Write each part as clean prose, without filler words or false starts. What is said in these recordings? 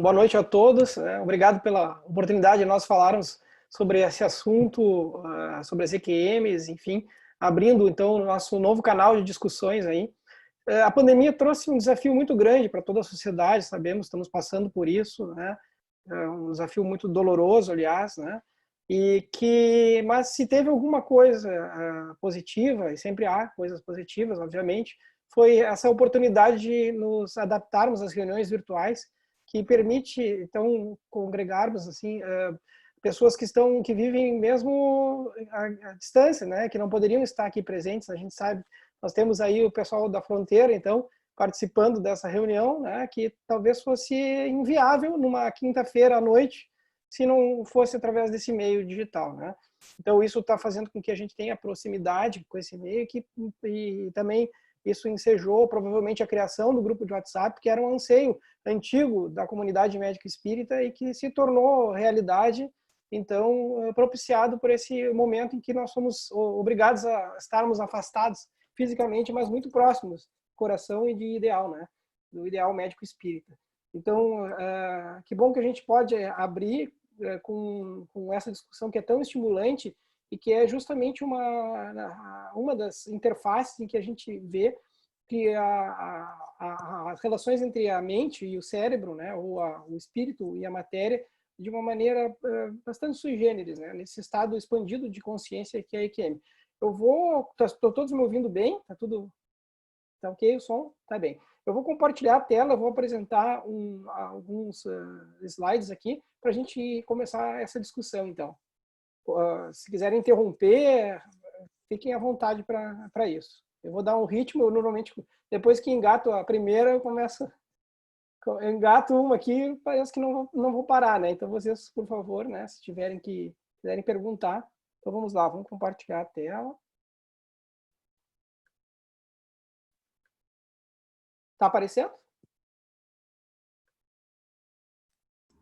boa noite a todos. Obrigado pela oportunidade de nós falarmos sobre esse assunto, sobre as EQMs, enfim, abrindo então o nosso novo canal de discussões aí. A pandemia trouxe um desafio muito grande para toda a sociedade, sabemos, estamos passando por isso, né? É um desafio muito doloroso, aliás, né? Mas se teve alguma coisa positiva, e sempre há coisas positivas, obviamente, foi essa oportunidade de nos adaptarmos às reuniões virtuais, que permite então congregarmos assim pessoas que vivem mesmo à distância, né, que não poderiam estar aqui presentes. A gente sabe, nós temos aí o pessoal da fronteira, então participando dessa reunião, né, que talvez fosse inviável numa quinta-feira à noite se não fosse através desse meio digital, né? Então isso está fazendo com que a gente tenha proximidade com esse meio e também isso ensejou provavelmente a criação do grupo de WhatsApp, que era um anseio antigo da comunidade médica espírita e que se tornou realidade, então, propiciado por esse momento em que nós somos obrigados a estarmos afastados fisicamente, mas muito próximos do coração e de ideal, né? Do ideal médico espírita. Então, que bom que a gente pode abrir com essa discussão que é tão estimulante e que é justamente uma das interfaces em que a gente vê que as relações entre a mente e o cérebro, né, ou o espírito e a matéria, de uma maneira bastante sui generis, né, nesse estado expandido de consciência que é a EQM. Estão todos me ouvindo bem? Tá tudo tá ok? O som? Tá bem. Eu vou compartilhar a tela, vou apresentar alguns slides aqui para a gente começar essa discussão, então. Se quiserem interromper, fiquem à vontade para isso. Eu vou dar um ritmo, eu normalmente, depois que engato a primeira, eu engato uma aqui, parece que não vou parar, né? Então vocês, por favor, né, se quiserem perguntar, então vamos lá, vamos compartilhar a tela. Tá aparecendo?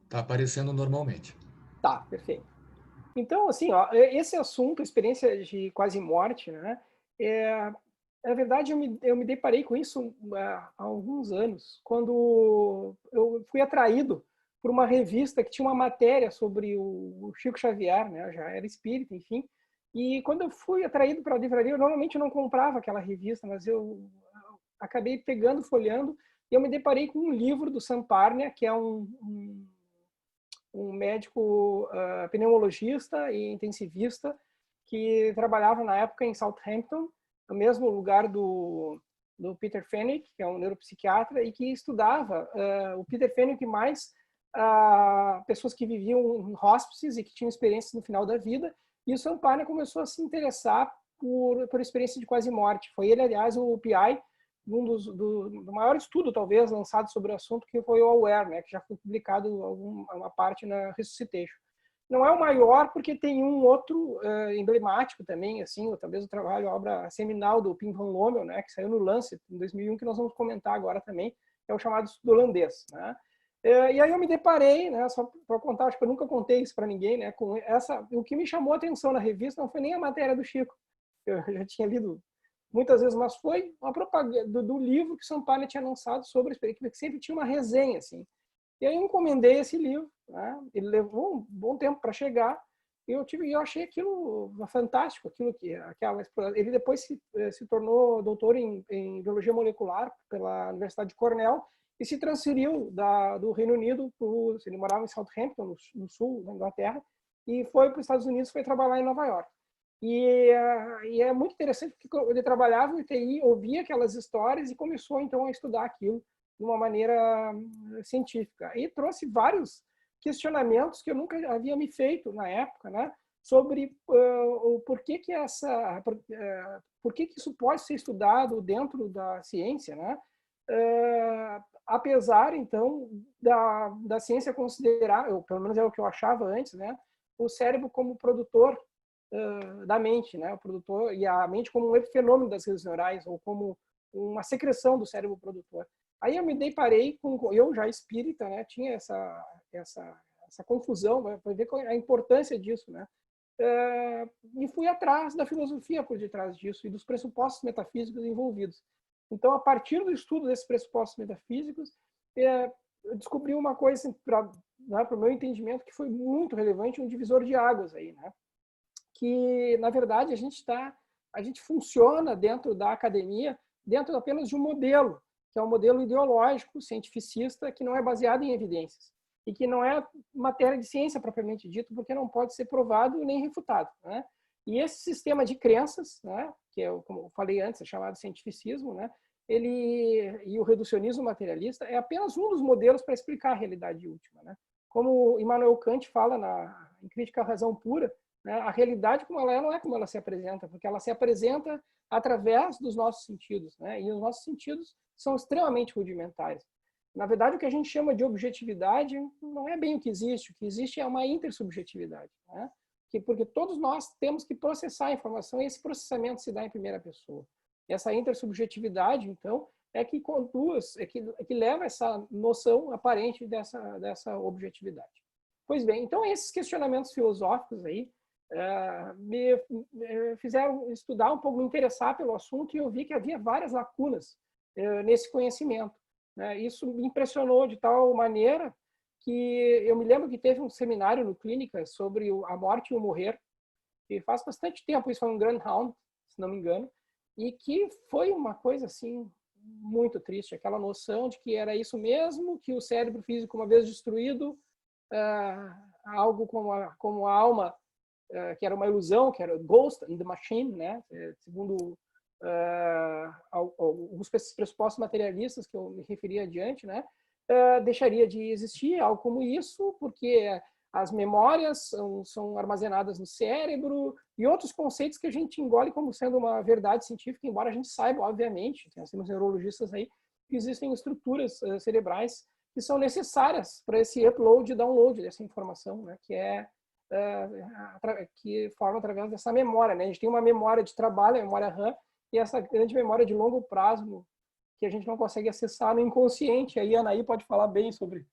Tá aparecendo normalmente. Tá, perfeito. Então, assim, ó, esse assunto, experiência de quase morte, né? Na verdade, eu me deparei com isso há alguns anos, quando eu fui atraído por uma revista que tinha uma matéria sobre o Chico Xavier, né? Eu já era espírita, enfim. E quando eu fui atraído para a livraria, eu normalmente não comprava aquela revista, mas eu acabei pegando, folheando, e eu me deparei com um livro do Sam Parnia, que é um médico pneumologista e intensivista que trabalhava na época em Southampton, no mesmo lugar do Peter Fenwick, que é um neuropsiquiatra, e que estudava o Peter Fenwick mais pessoas que viviam em hospices e que tinham experiências no final da vida. E o Sampana começou a se interessar por experiência de quase morte. Foi ele, aliás, o PI do maior estudo, talvez, lançado sobre o assunto, que foi o Aware, né, que já foi publicado uma parte na Resuscitation. Não é o maior, porque tem um outro emblemático também, assim, ou talvez o trabalho, a obra seminal do Pim van Lommel, né, que saiu no Lancet em 2001, que nós vamos comentar agora também, que é o chamado estudo holandês, né. E aí eu me deparei, né, só para contar, acho que eu nunca contei isso para ninguém, né, com o que me chamou a atenção na revista não foi nem a matéria do Chico, eu já tinha lido muitas vezes, mas foi uma propaganda do livro que o Sampana tinha lançado sobre a experiência, que sempre tinha uma resenha, assim. E aí eu encomendei esse livro, né? Ele levou um bom tempo para chegar, e eu achei aquilo fantástico, ele depois se tornou doutor em biologia molecular pela Universidade de Cornell e se transferiu do Reino Unido ele morava em Southampton, no sul da Inglaterra, e foi para os Estados Unidos, foi trabalhar em Nova York. E é muito interessante porque ele trabalhava no TI, ouvia aquelas histórias e começou então a estudar aquilo de uma maneira científica. E trouxe vários questionamentos que eu nunca havia me feito na época, né? Sobre o porquê que por que isso pode ser estudado dentro da ciência, né? Apesar então da ciência considerar, pelo menos é o que eu achava antes, né? O cérebro como produtor da mente, né? O produtor e a mente como um epifenômeno das redes neurais ou como uma secreção do cérebro produtor. Aí eu me deparei eu já espírita, né? Tinha essa confusão, para ver a importância disso, né? E fui atrás da filosofia por detrás disso e dos pressupostos metafísicos envolvidos. Então, a partir do estudo desses pressupostos metafísicos, eu descobri uma coisa para o meu entendimento que foi muito relevante, um divisor de águas aí, né? Que, na verdade, a gente funciona dentro da academia, dentro apenas de um modelo, que é um modelo ideológico, cientificista, que não é baseado em evidências e que não é matéria de ciência propriamente dito, porque não pode ser provado nem refutado, né? E esse sistema de crenças, né, que é, como eu falei antes, é chamado cientificismo, né, e o reducionismo materialista é apenas um dos modelos para explicar a realidade última, né? Como Immanuel Kant fala em Crítica à Razão Pura, né, a realidade como ela é não é como ela se apresenta, porque ela se apresenta através dos nossos sentidos, né? E os nossos sentidos são extremamente rudimentares. Na verdade, o que a gente chama de objetividade não é bem o que existe é uma intersubjetividade, né? Porque todos nós temos que processar a informação e esse processamento se dá em primeira pessoa. E essa intersubjetividade, então, é que conduz, é que leva essa noção aparente dessa objetividade. Pois bem, então esses questionamentos filosóficos aí me fizeram estudar um pouco, me interessar pelo assunto, e eu vi que havia várias lacunas nesse conhecimento. Isso me impressionou de tal maneira que eu me lembro que teve um seminário no Clínica sobre a morte e o morrer, que faz bastante tempo, isso foi um Grandhound, se não me engano, e que foi uma coisa assim muito triste, aquela noção de que era isso mesmo, que o cérebro físico, uma vez destruído, algo como a alma, que era uma ilusão, que era Ghost in the Machine, né? Segundo alguns pressupostos materialistas que eu me referi adiante, né? Deixaria de existir algo como isso, porque as memórias são armazenadas no cérebro e outros conceitos que a gente engole como sendo uma verdade científica, embora a gente saiba, obviamente, nós temos neurologistas aí, que existem estruturas cerebrais que são necessárias para esse upload e download dessa informação, né, que forma através dessa memória, né? A gente tem uma memória de trabalho, a memória RAM, e essa grande memória de longo prazo que a gente não consegue acessar no inconsciente. Aí a Anaí pode falar bem sobre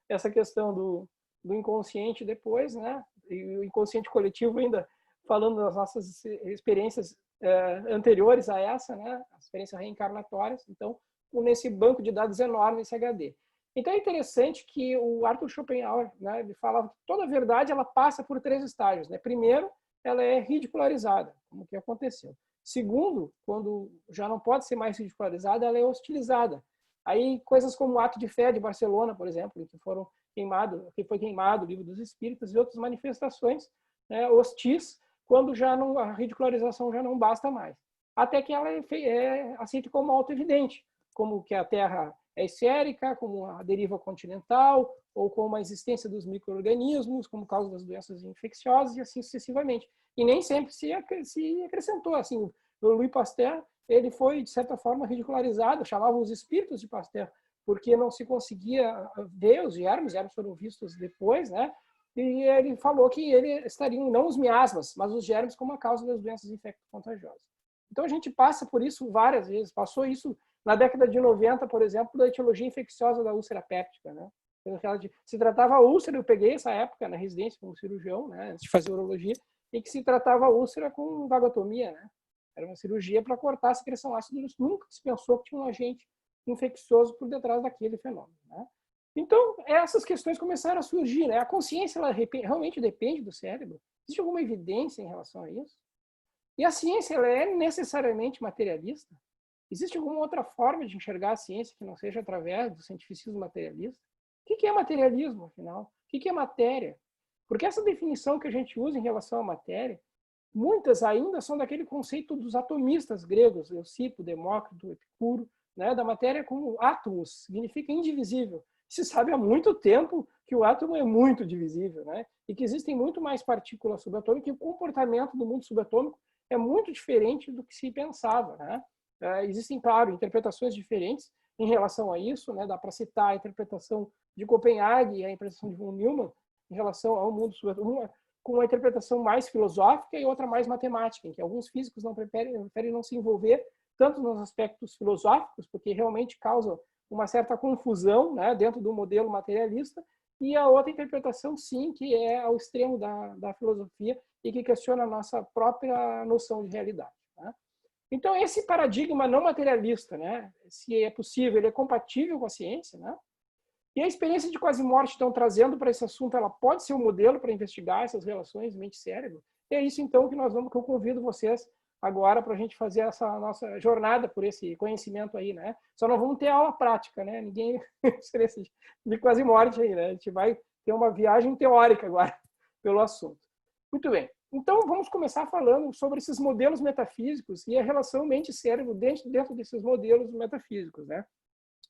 essa questão do inconsciente depois, né? E o inconsciente coletivo ainda, falando das nossas experiências anteriores a essa, né? As experiências reencarnatórias. Então, nesse banco de dados enorme, esse HD. Então é interessante que o Arthur Schopenhauer, né, ele fala que toda verdade ela passa por 3 estágios, né? Primeiro, ela é ridicularizada, como que aconteceu. Segundo, quando já não pode ser mais ridicularizada, ela é hostilizada. Aí coisas como o Ato de Fé de Barcelona, por exemplo, que foi queimado o Livro dos Espíritos e outras manifestações, né, hostis, quando a ridicularização já não basta mais. Até que ela é aceita como auto-evidente, como que a Terra é esférica, como a deriva continental, ou como a existência dos micro-organismos, como causa das doenças infecciosas, e assim sucessivamente. E nem sempre se acrescentou. Assim, o Louis Pasteur, ele foi, de certa forma, ridicularizado, chamavam os espíritos de Pasteur, porque não se conseguia ver os germes foram vistos depois, né? E ele falou que ele estariam, não os miasmas, mas os germes como a causa das doenças infecto-contagiosas. Então a gente passa por isso várias vezes, passou isso na década de 90, por exemplo, da etiologia infecciosa da úlcera péptica, né? Se tratava a úlcera, eu peguei essa época na residência como cirurgião, né, antes de fazer urologia, e que se tratava a úlcera com vagotomia, né? Era uma cirurgia para cortar a secreção ácida. Nunca se pensou que tinha um agente infeccioso por detrás daquele fenômeno, né? Então, essas questões começaram a surgir, né? A consciência ela realmente depende do cérebro? Existe alguma evidência em relação a isso? E a ciência ela é necessariamente materialista? Existe alguma outra forma de enxergar a ciência que não seja através do cientificismo materialista? O que é materialismo, afinal? O que é matéria? Porque essa definição que a gente usa em relação à matéria, muitas ainda são daquele conceito dos atomistas gregos, Leucipo, Demócrito, Epicuro, né, da matéria como átomos, significa indivisível. Se sabe há muito tempo que o átomo é muito divisível, né, e que existem muito mais partículas subatômicas, e o comportamento do mundo subatômico é muito diferente do que se pensava, né? Existem, claro, interpretações diferentes em relação a isso, né? Dá para citar a interpretação de Copenhague e a interpretação de von Neumann em relação ao mundo subatômico, com uma interpretação mais filosófica e outra mais matemática, em que alguns físicos preferem não se envolver tanto nos aspectos filosóficos, porque realmente causa uma certa confusão, né, dentro do modelo materialista, e a outra interpretação, sim, que é ao extremo da filosofia e que questiona a nossa própria noção de realidade, né? Então, esse paradigma não materialista, né, se é possível, ele é compatível com a ciência, né? E a experiência de quase morte, então, trazendo para esse assunto, ela pode ser um modelo para investigar essas relações mente-cérebro. E é isso, então, que eu convido vocês agora para a gente fazer essa nossa jornada por esse conhecimento aí, né? Só não vamos ter aula prática, né? Ninguém experiência de quase morte aí, né? A gente vai ter uma viagem teórica agora pelo assunto. Muito bem. Então, vamos começar falando sobre esses modelos metafísicos e a relação mente-cérebro dentro desses modelos metafísicos, né?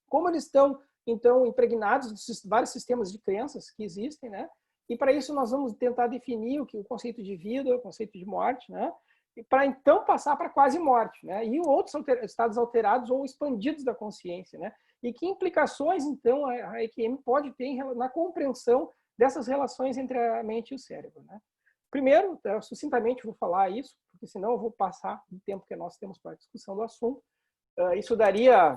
Como eles estão, então, impregnados nesses vários sistemas de crenças que existem, né? E para isso nós vamos tentar definir o conceito de vida, o conceito de morte, né? E para então passar para quase morte, né? E outros estados alterados ou expandidos da consciência, né? E que implicações, então, a EQM pode ter na compreensão dessas relações entre a mente e o cérebro, né? Primeiro, sucintamente vou falar isso, porque senão eu vou passar do tempo que nós temos para a discussão do assunto. Isso teria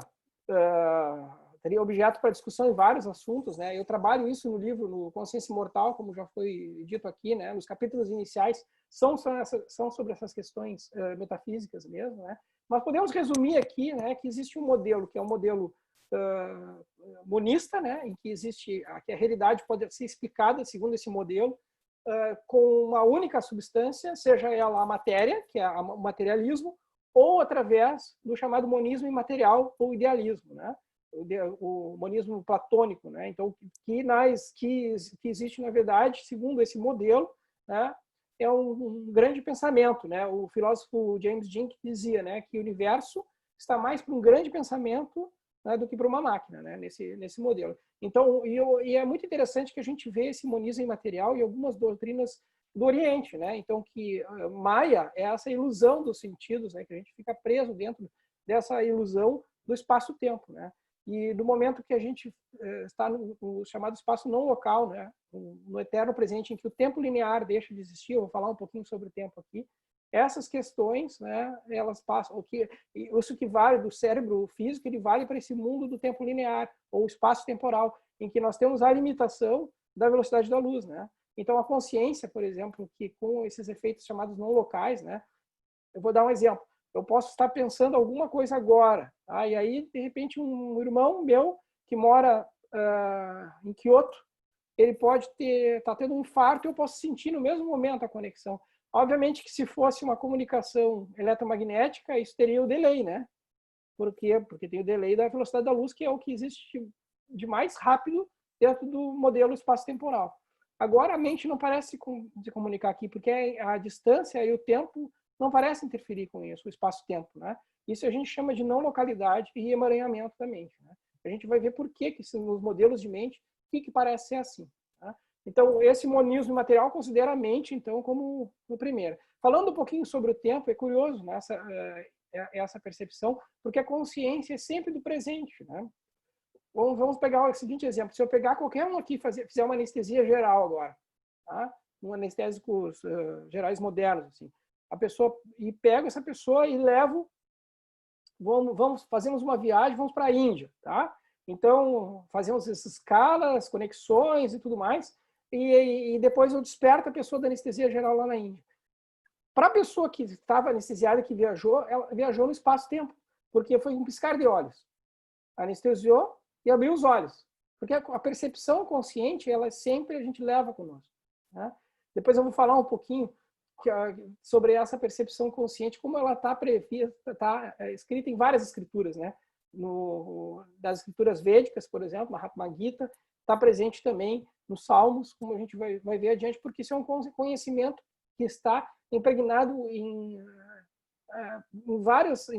objeto para discussão em vários assuntos, né? Eu trabalho isso no livro, no Consciência Imortal, como já foi dito aqui, né? Nos capítulos iniciais são sobre essas questões metafísicas mesmo, né? Mas podemos resumir aqui, né, que existe um modelo, que é um modelo monista, né, em que que a realidade pode ser explicada segundo esse modelo com uma única substância, seja ela a matéria, que é o materialismo, ou através do chamado monismo imaterial ou idealismo, né? O monismo platônico, né? Então, que existe, na verdade, segundo esse modelo, né? É um grande pensamento, né? O filósofo James Dink dizia, né, que o universo está mais para um grande pensamento, né, do que para uma máquina, né? Nesse modelo. Então, e é muito interessante que a gente vê esse monismo imaterial em algumas doutrinas do Oriente, né? Então, que Maya é essa ilusão dos sentidos, né? Que a gente fica preso dentro dessa ilusão do espaço-tempo, né? E do momento que a gente está no chamado espaço não local, né? No eterno presente, em que o tempo linear deixa de existir, eu vou falar um pouquinho sobre o tempo aqui, essas questões, né? Elas passam, isso que vale do cérebro físico, ele vale para esse mundo do tempo linear, ou espaço-temporal, em que nós temos a limitação da velocidade da luz, né? Então, a consciência, por exemplo, que com esses efeitos chamados não locais, né? Eu vou dar um exemplo. Eu posso estar pensando alguma coisa agora, tá? E aí, de repente, um irmão meu que mora em Kyoto, ele pode estar tendo um infarto e eu posso sentir no mesmo momento a conexão. Obviamente que se fosse uma comunicação eletromagnética, isso teria o delay, né? Por quê? Porque tem o delay da velocidade da luz, que é o que existe de mais rápido dentro do modelo espaço-temporal. Agora, a mente não parece se comunicar aqui, porque a distância e o tempo não parecem interferir com isso, o espaço-tempo, né? Isso a gente chama de não localidade e emaranhamento da mente, né? A gente vai ver por que nos modelos de mente, que parece ser assim, tá? Então, esse monismo material considera a mente, então, como o primeiro. Falando um pouquinho sobre o tempo, é curioso, né, essa percepção, porque a consciência é sempre do presente, né? Vamos pegar o seguinte exemplo. Se eu pegar qualquer um aqui e fizer uma anestesia geral agora, tá? Um anestésicos gerais modernos, assim. E pego essa pessoa e levo, fazemos uma viagem, vamos para a Índia, tá? Então, fazemos essas escalas, conexões e tudo mais, e depois eu desperto a pessoa da anestesia geral lá na Índia. Para a pessoa que estava anestesiada, que viajou, ela viajou no espaço-tempo, porque foi um piscar de olhos. Anestesiou e abriu os olhos. Porque a percepção consciente, ela sempre a gente leva conosco, né? Depois eu vou falar um pouquinho sobre essa percepção consciente, como ela está prevista, está escrita em várias escrituras, né? Das escrituras védicas, por exemplo, Mahatma Gita, está presente também nos Salmos, como a gente vai ver adiante, porque isso é um conhecimento que está impregnado em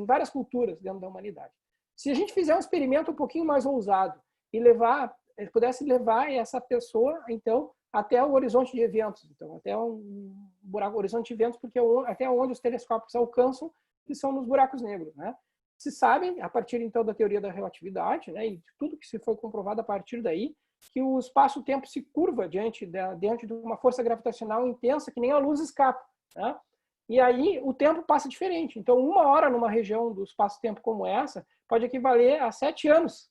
várias culturas dentro da humanidade. Se a gente fizer um experimento um pouquinho mais ousado e pudesse levar essa pessoa, então, até o horizonte de eventos, então, até um buraco, horizonte de eventos, porque até onde os telescópios alcançam, que são nos buracos negros, né? Se sabe, a partir, então, da teoria da relatividade, né, e de tudo que se foi comprovado a partir daí, que o espaço-tempo se curva diante de uma força gravitacional intensa, que nem a luz escapa, né? E aí o tempo passa diferente. Então, 1 hora numa região do espaço-tempo como essa pode equivaler a 7 anos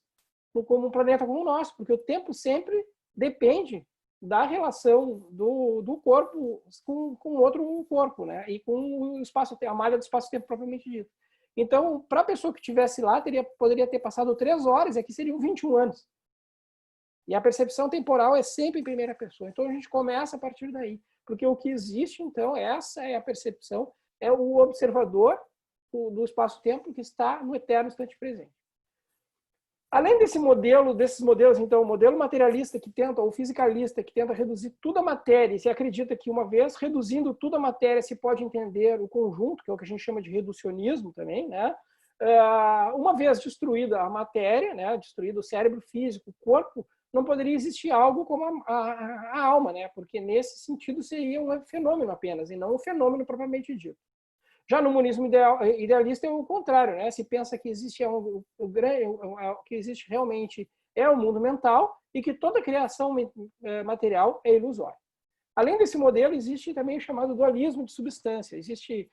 como um planeta como o nosso, porque o tempo sempre depende da relação do corpo com outro corpo, né? E com o a malha do espaço-tempo propriamente dito. Então, para a pessoa que estivesse lá, poderia ter passado 3 horas, e aqui seriam 21 anos. E a percepção temporal é sempre em primeira pessoa. Então, a gente começa a partir daí. Porque o que existe, então, essa é a percepção, é o observador do espaço-tempo que está no eterno instante presente. Além desses modelos, então, o modelo materialista que tenta, ou fisicalista, que tenta reduzir tudo a matéria, e se acredita que uma vez reduzindo tudo a matéria se pode entender o conjunto, que é o que a gente chama de reducionismo também, né? Uma vez destruída a matéria, né? Destruído o cérebro físico, o corpo, não poderia existir algo como a alma, né? Porque nesse sentido seria um fenômeno apenas, e não um fenômeno propriamente dito. Já no monismo idealista é o contrário, né? Se pensa que existe que existe realmente é o mundo mental e que toda criação material é ilusória. Além desse modelo, existe também o chamado dualismo de substância. Existe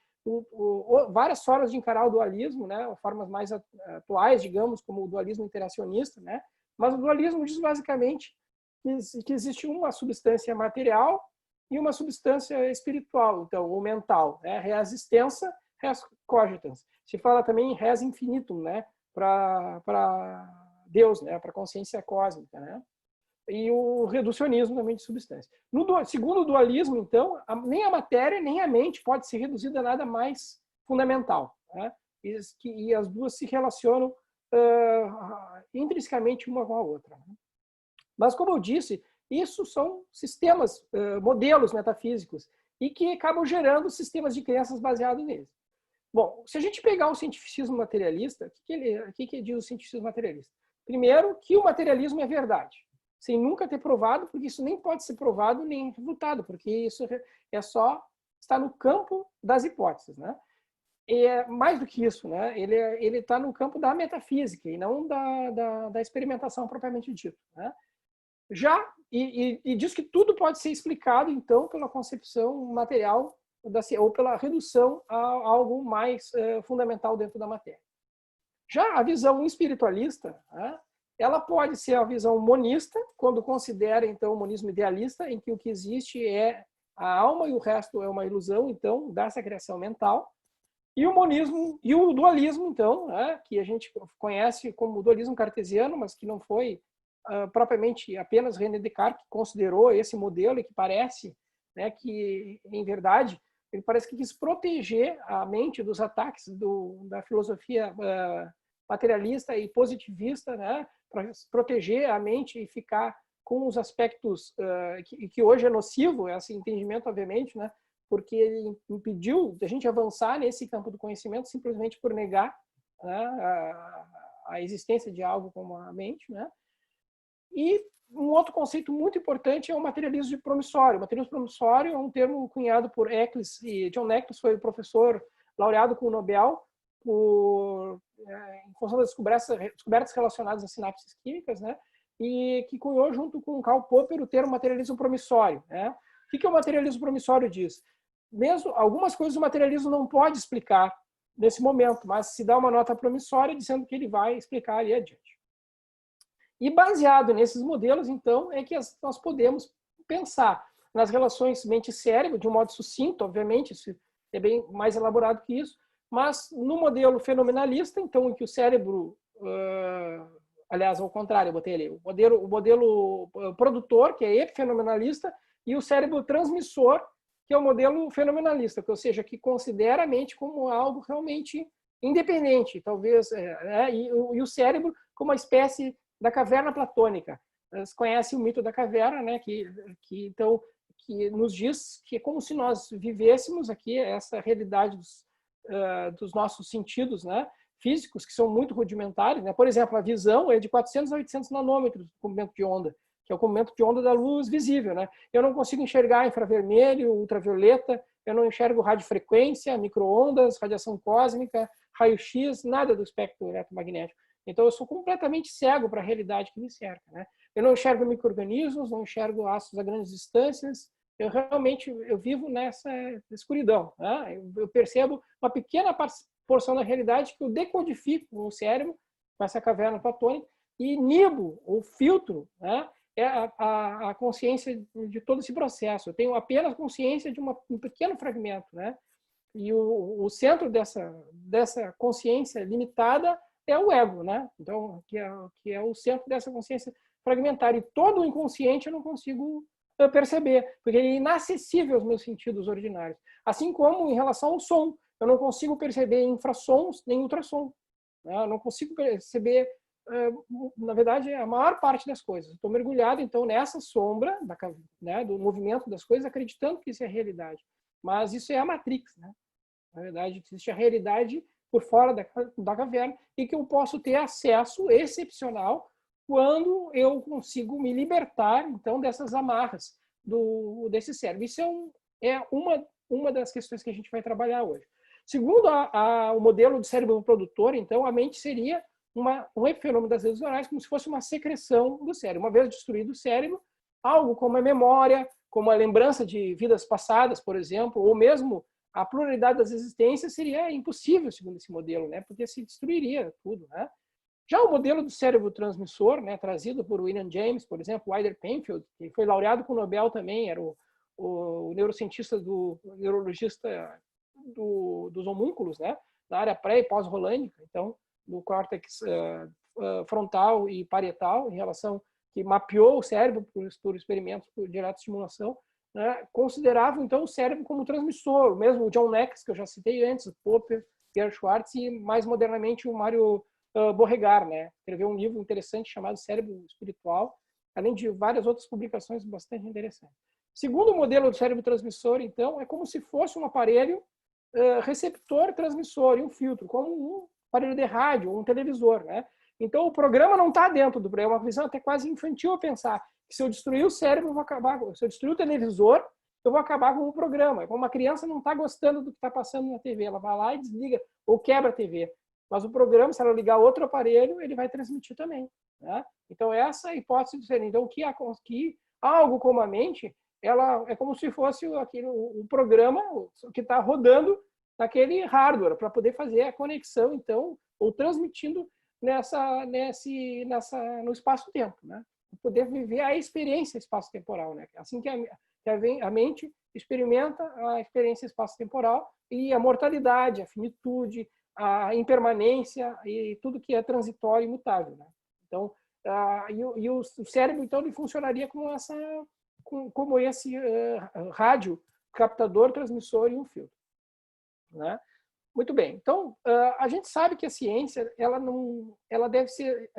várias formas de encarar o dualismo, né? Formas mais atuais, digamos, como o dualismo interacionista, né? Mas o dualismo diz basicamente que existe uma substância material e uma substância espiritual, então, ou mental, né? Res extensa, res cogitans. Se fala também em res infinitum, né? Para Deus, né? Para a consciência cósmica, né? E o reducionismo também de substância. Segundo o dualismo, então, nem a matéria nem a mente pode ser reduzida a nada mais fundamental, né? E as duas se relacionam intrinsecamente uma com a outra, né? Mas, como eu disse, isso são sistemas, modelos metafísicos, e que acabam gerando sistemas de crenças baseados neles. Bom, se a gente pegar o cientificismo materialista, o que diz o cientificismo materialista? Primeiro, que o materialismo é verdade, sem nunca ter provado, porque isso nem pode ser provado nem refutado, porque isso é só está no campo das hipóteses, né? E mais do que isso, né? Ele está no campo da metafísica e não da experimentação propriamente dita, né? E diz que tudo pode ser explicado, então, pela concepção material ou pela redução a algo mais fundamental dentro da matéria. Já a visão espiritualista, né, ela pode ser a visão monista, quando considera, então, o monismo idealista, em que o que existe é a alma e o resto é uma ilusão, então, dessa criação mental. E o monismo e o dualismo, então, né, que a gente conhece como dualismo cartesiano, mas que não foi propriamente apenas René Descartes que considerou esse modelo e que parece, né, que, em verdade, ele parece que quis proteger a mente dos ataques da filosofia materialista e positivista, né, para proteger a mente e ficar com os aspectos que hoje é nocivo, esse entendimento, obviamente, né, porque ele impediu de a gente avançar nesse campo do conhecimento simplesmente por negar, né, a existência de algo como a mente, né? E um outro conceito muito importante é o materialismo promissório. O materialismo promissório é um termo cunhado por Eccles, e John Eccles foi o professor laureado com o Nobel em função das descobertas relacionadas às sinapses químicas, né? E que cunhou junto com Karl Popper o termo materialismo promissório, né? O que o materialismo promissório diz? Mesmo algumas coisas o materialismo não pode explicar nesse momento, mas se dá uma nota promissória dizendo que ele vai explicar ali adiante. E baseado nesses modelos, então, é que nós podemos pensar nas relações mente-cérebro, de um modo sucinto, obviamente, isso é bem mais elaborado que isso, mas no modelo fenomenalista, então, em que o cérebro, aliás, ao contrário, eu botei ali, o modelo produtor, que é epifenomenalista, e o cérebro transmissor, que é o modelo fenomenalista, ou seja, que considera a mente como algo realmente independente, talvez, e o cérebro como uma espécie da caverna platônica. Vocês conhecem o mito da caverna, né? Que nos diz que é como se nós vivêssemos aqui essa realidade dos nossos sentidos, né, físicos, que são muito rudimentares, né? Por exemplo, a visão é de 400 a 800 nanômetros do comprimento de onda, que é o comprimento de onda da luz visível, né? Eu não consigo enxergar infravermelho, ultravioleta, eu não enxergo radiofrequência, microondas, radiação cósmica, raio-x, nada do espectro eletromagnético. Então, eu sou completamente cego para a realidade que me cerca, né? Eu não enxergo micro-organismos, não enxergo astros a grandes distâncias. Eu vivo nessa escuridão, né? Eu percebo uma pequena porção da realidade que eu decodifico no cérebro, com essa caverna platônica, e inibo, ou filtro, né, a consciência de todo esse processo. Eu tenho apenas consciência de um pequeno fragmento, né? E o centro dessa consciência limitada é o ego, né? Então, que é o centro dessa consciência fragmentar. E todo o inconsciente eu não consigo perceber, porque ele é inacessível aos meus sentidos ordinários. Assim como em relação ao som, eu não consigo perceber infrassons nem ultrassom. Né? Eu não consigo perceber, na verdade, a maior parte das coisas. Estou mergulhado, então, nessa sombra né, do movimento das coisas, acreditando que isso é a realidade. Mas isso é a Matrix. Né? Na verdade, existe a realidade por fora da caverna e que eu posso ter acesso excepcional quando eu consigo me libertar, então, dessas amarras desse cérebro. Isso é uma das questões que a gente vai trabalhar hoje. Segundo o modelo de cérebro produtor, então, a mente seria um fenômeno das redes neurais como se fosse uma secreção do cérebro. Uma vez destruído o cérebro, algo como a memória, como a lembrança de vidas passadas, por exemplo, ou mesmo a pluralidade das existências seria impossível, segundo esse modelo, né? Porque se destruiria tudo, né? Já o modelo do cérebro transmissor, né, trazido por William James, por exemplo, Wilder Penfield, que foi laureado com o Nobel também, era o neurocientista, neurologista dos homúnculos, né, da área pré- e pós-rolândica, então, do córtex frontal e parietal, em relação que mapeou o cérebro por experimentos por direta estimulação, né, consideravam, então, o cérebro como transmissor, mesmo o John Max, que eu já citei antes, o Popper, Pierre Schwartz, e mais modernamente o Mário Beauregard, né? Escreveu um livro interessante chamado Cérebro Espiritual, além de várias outras publicações bastante interessantes. Segundo o modelo do cérebro transmissor, então, é como se fosse um aparelho receptor, transmissor e um filtro, como um aparelho de rádio ou um televisor, né? Então, o programa não está dentro do programa, é uma visão até quase infantil a pensar que se eu destruir o cérebro, eu vou acabar. Se eu destruir o televisor, eu vou acabar com o programa. Como uma criança não está gostando do que está passando na TV, ela vai lá e desliga ou quebra a TV. Mas o programa, se ela ligar outro aparelho, ele vai transmitir também. Né? Então, essa é a hipótese do ser. Então, que algo como a mente, ela é como se fosse o programa que está rodando naquele hardware, para poder fazer a conexão, então, ou transmitindo no espaço-tempo. Né? Poder viver a experiência espaço-temporal. Né? Assim que a mente experimenta a experiência espaço-temporal e a mortalidade, a finitude, a impermanência e tudo que é transitório e imutável. Né? Então, o cérebro, então, ele funcionaria como esse rádio, captador, transmissor e um filtro. Né? Muito bem. Então, a gente sabe que a ciência ela deve ser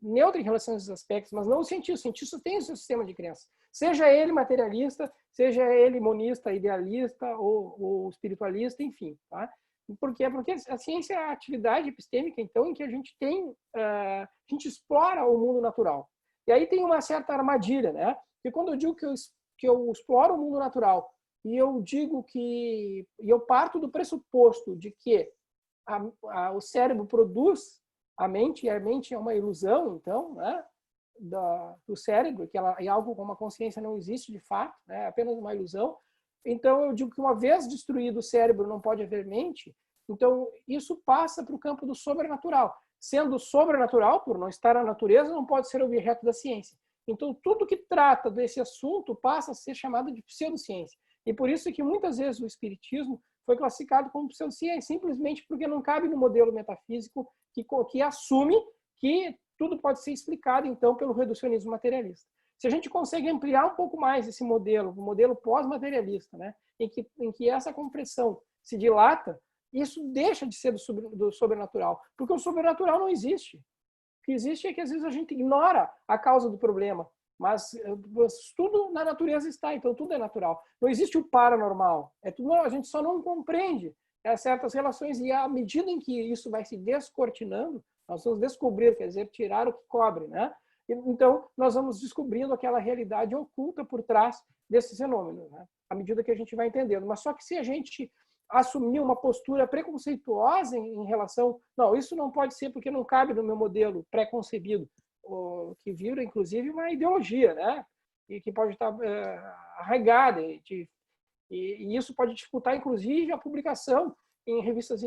neutra em relação a esses aspectos, mas não o cientista. O cientista tem o seu sistema de crença. Seja ele materialista, seja ele monista, idealista ou espiritualista, enfim. Tá? Por quê? Porque a ciência é a atividade epistêmica, então, em que a gente explora o mundo natural. E aí tem uma certa armadilha, né? Porque quando eu digo que eu exploro o mundo natural e eu digo e eu parto do pressuposto de que o cérebro produz a mente, e a mente é uma ilusão, então, né, do cérebro, que ela é algo como a consciência não existe de fato, né, é apenas uma ilusão. Então, eu digo que uma vez destruído o cérebro não pode haver mente, então isso passa para o campo do sobrenatural. Sendo sobrenatural, por não estar na natureza, não pode ser objeto da ciência. Então, tudo que trata desse assunto passa a ser chamado de pseudociência. E por isso que muitas vezes o espiritismo foi classificado como pseudociência, simplesmente porque não cabe no modelo metafísico que assume que tudo pode ser explicado, então, pelo reducionismo materialista. Se a gente consegue ampliar um pouco mais esse modelo, o modelo pós-materialista, né, em que essa compreensão se dilata, isso deixa de ser do sobrenatural, porque o sobrenatural não existe. O que existe é que, às vezes, a gente ignora a causa do problema, mas tudo na natureza está, então tudo é natural. Não existe o paranormal, a gente só não compreende certas relações, e à medida em que isso vai se descortinando, nós vamos descobrir, quer dizer, tirar o que cobre, né? Então, nós vamos descobrindo aquela realidade oculta por trás desses fenômenos, né? À medida que a gente vai entendendo. Mas só que se a gente assumir uma postura preconceituosa em relação, não, isso não pode ser porque não cabe no meu modelo pré-concebido, que vira, inclusive, uma ideologia, né? E que pode estar arraigada, e isso pode dificultar, inclusive, a publicação em revistas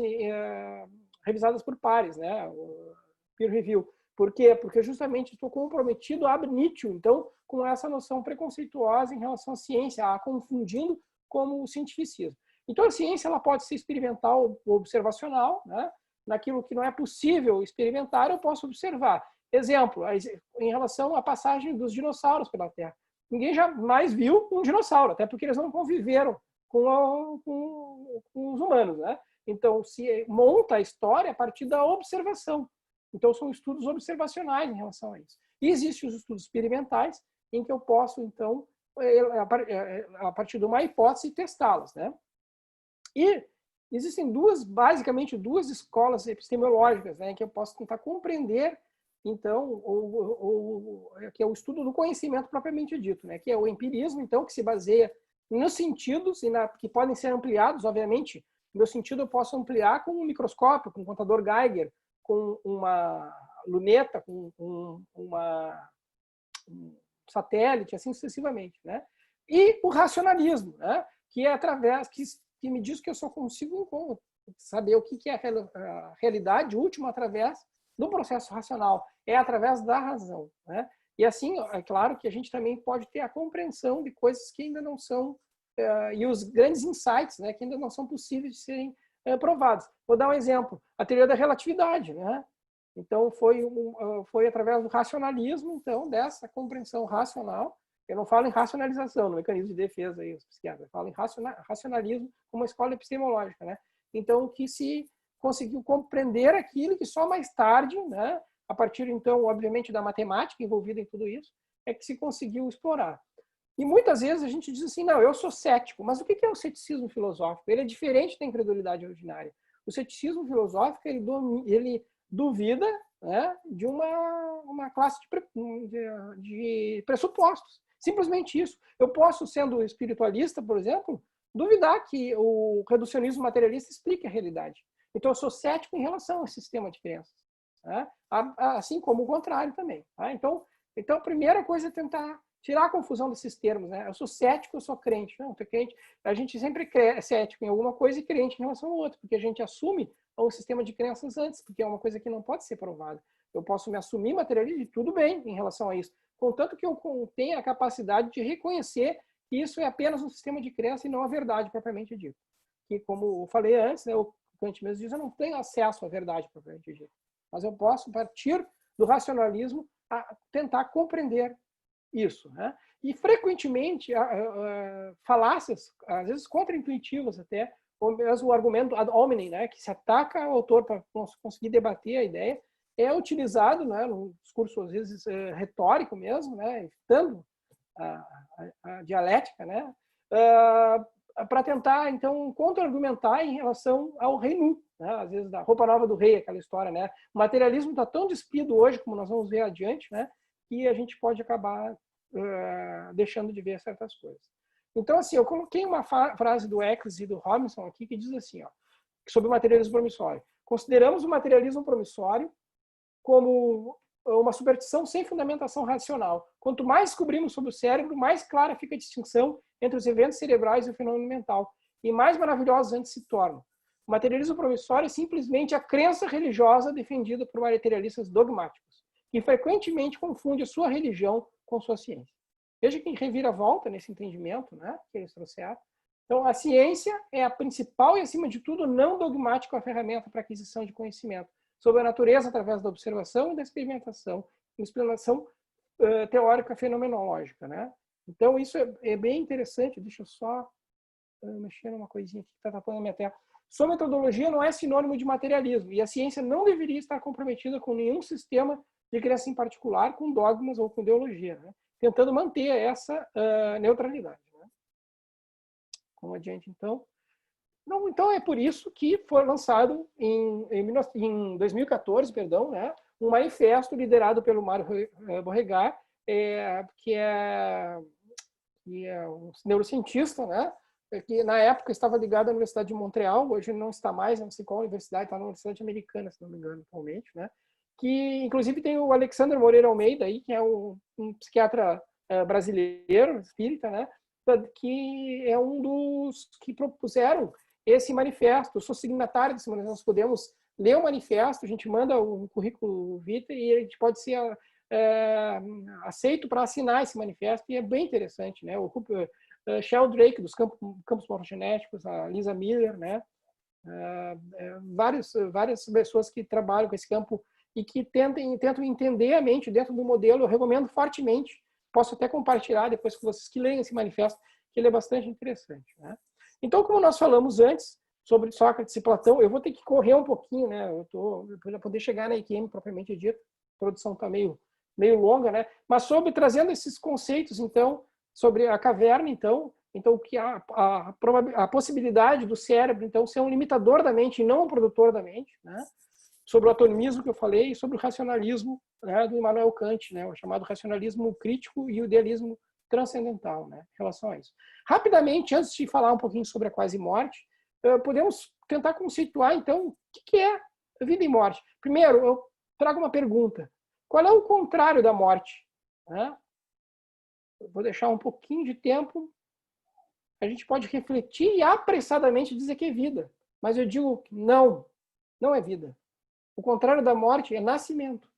revisadas por pares, né? O peer review. Por quê? Porque justamente estou comprometido ab initio, então, com essa noção preconceituosa em relação à ciência, a confundindo como o cientificismo. Então, a ciência ela pode ser experimental ou observacional, né? Naquilo que não é possível experimentar, eu posso observar. Exemplo, em relação à passagem dos dinossauros pela Terra. Ninguém jamais viu um dinossauro, até porque eles não conviveram com os humanos, né? Então, se monta a história a partir da observação. Então, são estudos observacionais em relação a isso. E existem os estudos experimentais, em que eu posso, então, a partir de uma hipótese, testá-las, né? E existem basicamente duas escolas epistemológicas, né, que eu posso tentar compreender, então, que é o estudo do conhecimento propriamente dito, né, que é o empirismo, então, que se baseia nos sentidos que podem ser ampliados, obviamente. O meu sentido eu posso ampliar com um microscópio, com um contador Geiger, com uma luneta, com um satélite, assim sucessivamente, né? E o racionalismo, né, que é através que me diz que eu só consigo saber o que é a realidade última através do processo racional, é através da razão, né? E assim, é claro que a gente também pode ter a compreensão de coisas que ainda não são, e os grandes insights, né, que ainda não são possíveis de serem provados. Vou dar um exemplo, a teoria da relatividade, né? Então, foi através do racionalismo, então, dessa compreensão racional. Eu não falo em racionalização, no mecanismo de defesa, aí, os psiquiatras, eu falo em racionalismo como uma escola epistemológica, né? Então, que se conseguiu compreender aquilo que só mais tarde, né, a partir, então, obviamente, da matemática envolvida em tudo isso, é que se conseguiu explorar. E muitas vezes a gente diz assim, não, eu sou cético, mas o que é o ceticismo filosófico? Ele é diferente da incredulidade ordinária. O ceticismo filosófico, ele duvida, né, de uma classe de pressupostos. Simplesmente isso. Eu posso, sendo espiritualista, por exemplo, duvidar que o reducionismo materialista explique a realidade. Então, eu sou cético em relação a esse sistema de crenças, né? Assim como o contrário também. Tá? Então, a primeira coisa é tentar tirar a confusão desses termos, né? Eu sou cético, eu sou crente. Não, eu sou crente. A gente sempre é cético em alguma coisa e crente em relação ao outro, porque a gente assume um sistema de crenças antes, porque é uma coisa que não pode ser provada. Eu posso me assumir materialista e tudo bem em relação a isso, contanto que eu tenha a capacidade de reconhecer que isso é apenas um sistema de crença e não a verdade propriamente dita. Que, como eu falei antes, né, o Kant mesmo diz, eu não tenho acesso à verdade propriamente dita, mas eu posso, a partir do racionalismo, tentar compreender isso, né? E frequentemente falácias, às vezes contraintuitivas até, ou mesmo o argumento ad hominem, né, que se ataca ao autor para conseguir debater a ideia, é utilizado, né, num discurso às vezes retórico mesmo, né, evitando a dialética, né, para tentar então contra-argumentar em relação ao rei nu, né, às vezes da roupa nova do rei, aquela história, né? O materialismo está tão despido hoje, como nós vamos ver adiante, né, que a gente pode acabar deixando de ver certas coisas. Então, assim, eu coloquei uma frase do Eccles e do Robinson aqui que diz assim, ó, sobre o materialismo promissório. Consideramos o materialismo promissório como uma superstição sem fundamentação racional. Quanto mais descobrimos sobre o cérebro, mais clara fica a distinção entre os eventos cerebrais e o fenômeno mental, e mais maravilhosos antes se tornam. O materialismo promissório é simplesmente a crença religiosa defendida por materialistas dogmáticos, que frequentemente confunde a sua religião com sua ciência. Veja que reviravolta nesse entendimento, né, que eles trouxeram. Então, a ciência é a principal e, acima de tudo, não dogmática ferramenta para aquisição de conhecimento sobre a natureza através da observação e da experimentação, explanação teórica fenomenológica, né? Então, isso é bem interessante. Deixa eu só mexer numa coisinha aqui que está tapando a minha tela. Sua metodologia não é sinônimo de materialismo, e a ciência não deveria estar comprometida com nenhum sistema de crença em particular, com dogmas ou com ideologia, né? Tentando manter essa neutralidade. Né? Vamos adiante, então. Não, então é por isso que foi lançado em 2014, perdão, né, um manifesto liderado pelo Mário Beauregard, que é um neurocientista, né, que na época estava ligado à Universidade de Montreal, hoje não está mais, não sei qual universidade, está na Universidade Americana, se não me engano, atualmente, né, que inclusive tem o Alexander Moreira Almeida, aí, que é um psiquiatra brasileiro, espírita, né, que é um dos que propuseram esse manifesto. Eu sou signatário desse manifesto, nós podemos ler o manifesto, a gente manda o currículo vitae e a gente pode ser aceito para assinar esse manifesto, e é bem interessante, né? O Sheldrake, dos campos morfogenéticos, a Lisa Miller, né? Várias pessoas que trabalham com esse campo e que tentam entender a mente dentro do modelo. Eu recomendo fortemente. Posso até compartilhar depois com vocês que leiam esse manifesto, que ele é bastante interessante, né? Então, como nós falamos antes sobre Sócrates e Platão, eu vou ter que correr um pouquinho, né? Para poder chegar na EQM propriamente dito. A produção está meio longa, né? Mas trazendo esses conceitos, então, sobre a caverna, então que a possibilidade do cérebro, então, ser um limitador da mente e não um produtor da mente, né? Sobre o atomismo que eu falei e sobre o racionalismo, né, do Immanuel Kant, né, o chamado racionalismo crítico e o idealismo transcendental, né, em relação a isso. Rapidamente, antes de falar um pouquinho sobre a quase-morte, podemos tentar conceituar, então, o que é vida e morte. Primeiro, eu trago uma pergunta. Qual é o contrário da morte? Né? Eu vou deixar um pouquinho de tempo. A gente pode refletir e apressadamente dizer que é vida. Mas eu digo que não é vida. O contrário da morte é nascimento.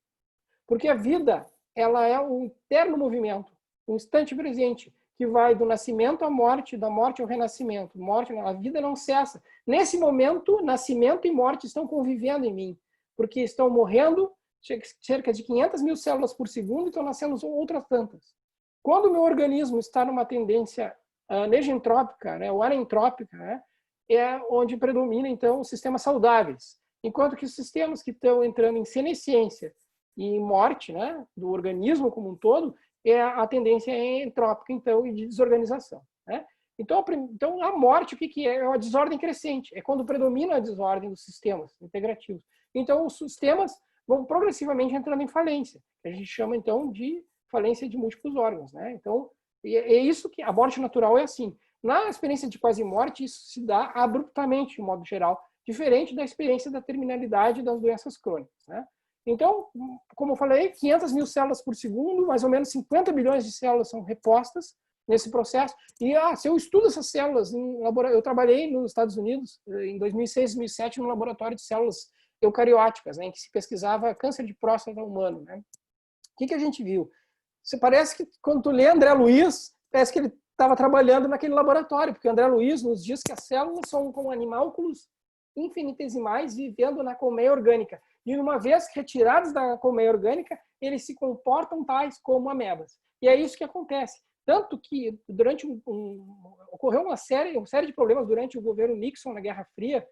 Porque a vida, ela é um eterno movimento, um instante presente, que vai do nascimento à morte, da morte ao renascimento. A vida não cessa. Nesse momento, nascimento e morte estão convivendo em mim, porque estão morrendo cerca de 500 mil células por segundo e estão nascendo outras tantas. Quando o meu organismo está numa tendência negentrópica, né, ou anentrópica, né, é onde predomina, então, os sistemas saudáveis. Enquanto que os sistemas que estão entrando em senescência e em morte, né, do organismo como um todo, a tendência é entrópica, então, e de desorganização. Né? Então, a morte, o que é? É uma desordem crescente. É quando predomina a desordem dos sistemas integrativos. Então, os sistemas vão progressivamente entrando em falência. A gente chama, então, de falência de múltiplos órgãos. Né? Então, é isso que a morte natural é assim. Na experiência de quase-morte, isso se dá abruptamente, de modo geral, diferente da experiência da terminalidade das doenças crônicas. Né? Então, como eu falei, 500 mil células por segundo, mais ou menos 50 bilhões de células são repostas nesse processo. E se eu estudo essas células, eu trabalhei nos Estados Unidos em 2006, 2007, no laboratório de células eucarióticas, né, em que se pesquisava câncer de próstata humano. Né? O que a gente viu? Parece que quando tu lê André Luiz, parece que ele estava trabalhando naquele laboratório, porque André Luiz nos diz que as células são como animálculos infinitesimais vivendo na colmeia orgânica. E uma vez retirados da colmeia orgânica, eles se comportam tais como amebas. E é isso que acontece. Tanto que durante ocorreu uma série de problemas durante o governo Nixon na Guerra Fria,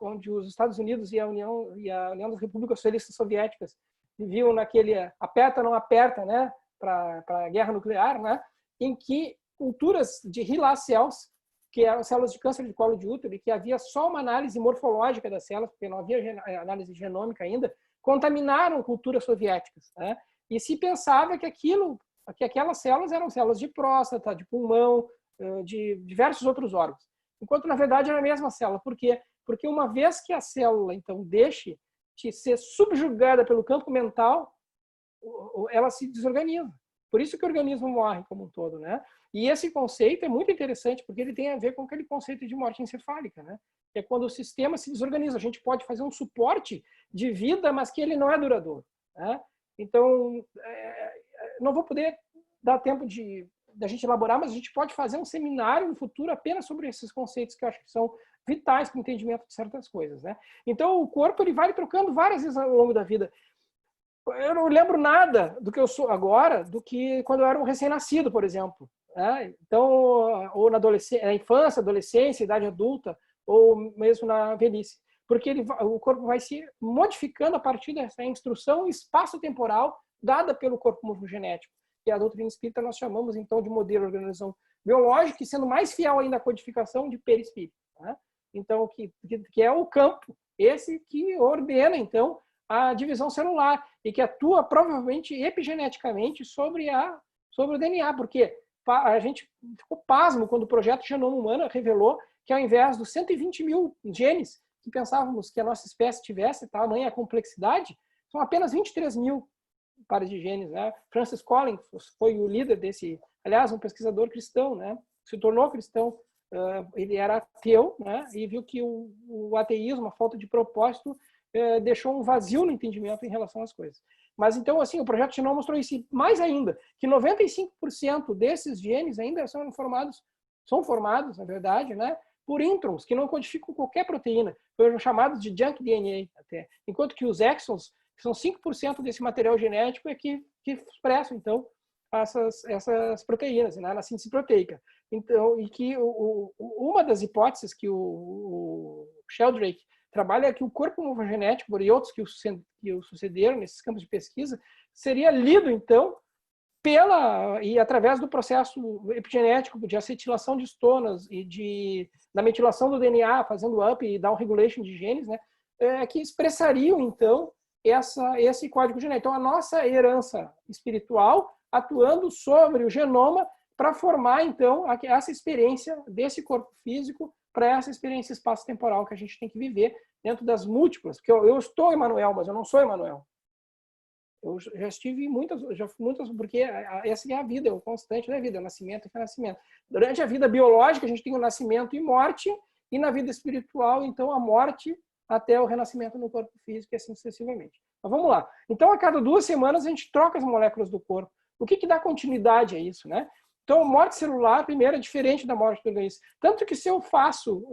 onde os Estados Unidos e a União das Repúblicas Socialistas Soviéticas viviam naquele aperta não aperta, né, para a guerra nuclear, né, em que culturas de HeLa cells, que eram células de câncer de colo de útero, e que havia só uma análise morfológica das células, porque não havia análise genômica ainda, contaminaram culturas soviéticas. Né? E se pensava que aquelas células eram células de próstata, de pulmão, de diversos outros órgãos. Enquanto, na verdade, era a mesma célula. Por quê? Porque uma vez que a célula, então, deixe de ser subjugada pelo campo mental, ela se desorganiza. Por isso que o organismo morre como um todo, né? E esse conceito é muito interessante, porque ele tem a ver com aquele conceito de morte encefálica, né? Que é quando o sistema se desorganiza. A gente pode fazer um suporte de vida, mas que ele não é duradouro, né? Então, não vou poder dar tempo da gente elaborar, mas a gente pode fazer um seminário no futuro apenas sobre esses conceitos que eu acho que são vitais para o entendimento de certas coisas, né? Então, o corpo ele vai trocando várias vezes ao longo da vida. Eu não lembro nada do que eu sou agora do que quando eu era um recém-nascido, por exemplo. Né? Então, ou na infância, adolescência, idade adulta, ou mesmo na velhice. Porque o corpo vai se modificando a partir dessa instrução espaço-temporal dada pelo corpo morfogenético. Que a doutrina espírita nós chamamos, então, de modelo de organização biológica, e sendo mais fiel ainda à codificação de perispírito. Né? Então, que é o campo, esse que ordena, então, a divisão celular e que atua provavelmente epigeneticamente sobre o DNA, porque a gente ficou pasmo quando o projeto Genoma Humano revelou que ao invés dos 120 mil genes que pensávamos que a nossa espécie tivesse, tamanha complexidade, são apenas 23 mil pares de genes. Né? Francis Collins foi o líder desse, aliás, um pesquisador cristão, né? Se tornou cristão. Ele era ateu, né? E viu que o ateísmo, a falta de propósito, deixou um vazio no entendimento em relação às coisas. Mas então, assim, o projeto Genoma mostrou isso, mais ainda, que 95% desses genes ainda são formados, na verdade, né, por introns, que não codificam qualquer proteína, foram chamados de junk DNA até, enquanto que os exons São 5% desse material genético que expressam, então, essas proteínas, né, na síntese proteica. Então, e que uma das hipóteses que o Sheldrake trabalha é que o corpo morfogenético, e outros que o sucederam nesses campos de pesquisa, seria lido, então, e através do processo epigenético de acetilação de histonas e da metilação do DNA, fazendo up e down regulation de genes, né, que expressariam, então, esse código genético. Então, a nossa herança espiritual atuando sobre o genoma para formar, então, essa experiência desse corpo físico para essa experiência espaço-temporal que a gente tem que viver dentro das múltiplas. Porque eu estou Emanuel, mas eu não sou Emanuel. Eu já estive muitas, porque essa é a vida, é o constante da vida, é o nascimento e renascimento. Durante a vida biológica, a gente tem o nascimento e morte, e na vida espiritual, então, a morte até o renascimento no corpo físico e assim sucessivamente. Mas vamos lá. Então, a cada 2 semanas, a gente troca as moléculas do corpo. O que dá continuidade a isso, né? Então, a morte celular, primeiro, é diferente da morte do organismo. Tanto que se eu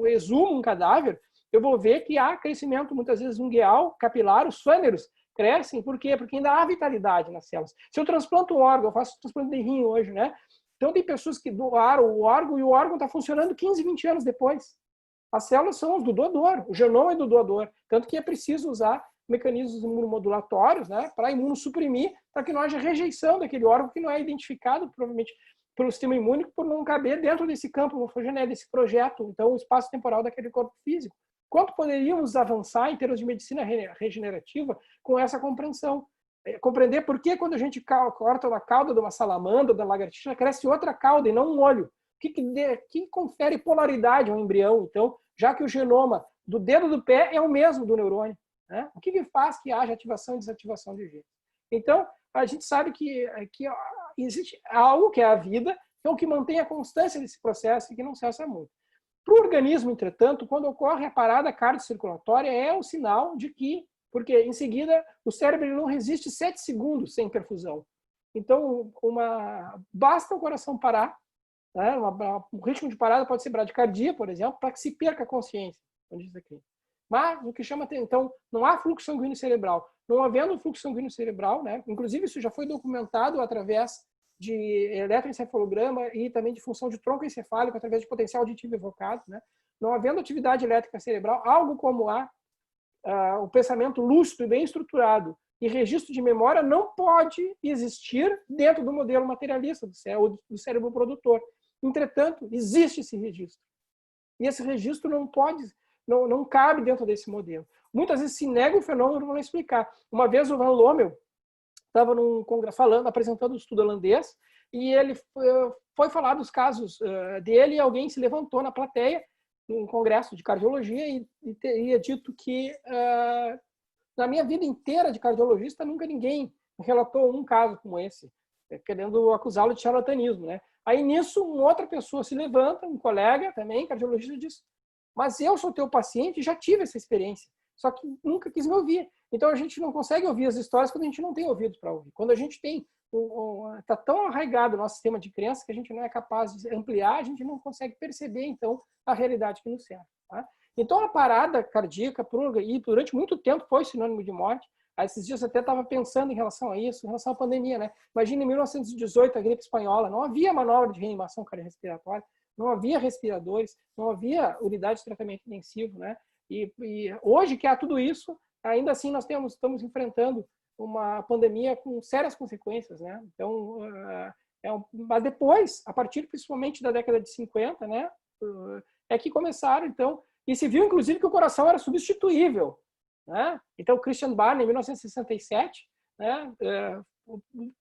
exumo um cadáver, eu vou ver que há crescimento, muitas vezes, ungueal, capilar, os fâneros crescem. Por quê? Porque ainda há vitalidade nas células. Se eu transplanto um órgão, eu faço transplante de rim hoje, né? Então, tem pessoas que doaram o órgão e o órgão está funcionando 15, 20 anos depois. As células são os do doador, o genoma é do doador. Tanto que é preciso usar mecanismos imunomodulatórios, né, para imunossuprimir, para que não haja rejeição daquele órgão que não é identificado, provavelmente, pelo sistema imune, por não caber dentro desse campo morfogenético, desse projeto, então, o espaço temporal daquele corpo físico. Quanto poderíamos avançar em termos de medicina regenerativa com essa compreensão? Compreender por que, quando a gente corta uma cauda de uma salamandra, da lagartixa, cresce outra cauda e não um olho. O que confere polaridade ao embrião, então, já que o genoma do dedo do pé é o mesmo do neurônio? Né? O que faz que haja ativação e desativação de genes? Então, a gente sabe que existe algo que é a vida, que é o que mantém a constância desse processo e que não cessa muito. Para o organismo, entretanto, quando ocorre a parada cardiocirculatória, é um sinal de que, porque em seguida o cérebro não resiste 7 segundos sem perfusão. Então, basta o coração parar, né? Um ritmo de parada pode ser bradicardia, por exemplo, para que se perca a consciência, como diz aqui. Mas o que chama, então, não há fluxo sanguíneo cerebral. Não havendo fluxo sanguíneo cerebral, né? Inclusive isso já foi documentado através de eletroencefalograma e também de função de tronco encefálico, através de potencial auditivo evocado, né? Não havendo atividade elétrica cerebral, algo como o pensamento lúcido e bem estruturado e registro de memória não pode existir dentro do modelo materialista do cérebro produtor. Entretanto, existe esse registro. E esse registro não cabe dentro desse modelo. Muitas vezes se nega o fenômeno para não explicar. Uma vez o Van Lommel estava num congresso apresentando um estudo holandês, e ele foi falar dos casos dele, e alguém se levantou na plateia, num congresso de cardiologia, e teria dito que na minha vida inteira de cardiologista, nunca ninguém relatou um caso como esse, querendo acusá-lo de charlatanismo, né? Aí, nisso, uma outra pessoa se levanta, um colega também, cardiologista, e diz: mas eu sou teu paciente e já tive essa experiência, só que nunca quis me ouvir. Então, a gente não consegue ouvir as histórias quando a gente não tem ouvidos para ouvir. Quando a gente está tão arraigado o nosso sistema de crença que a gente não é capaz de ampliar, a gente não consegue perceber, então, a realidade que nos serve. Tá? Então, a parada cardíaca, e durante muito tempo foi sinônimo de morte. Esses dias eu até estava pensando em relação a isso, em relação à pandemia, né? Imagina em 1918, a gripe espanhola, não havia manobra de reanimação cardiorrespiratória, não havia respiradores, não havia unidade de tratamento intensivo, né? E hoje que há tudo isso, ainda assim nós estamos enfrentando uma pandemia com sérias consequências, né? Então, mas depois, a partir principalmente da década de 50, né? É que começaram, então, e se viu inclusive que o coração era substituível, né? Então, Christian Barney, em 1967, né,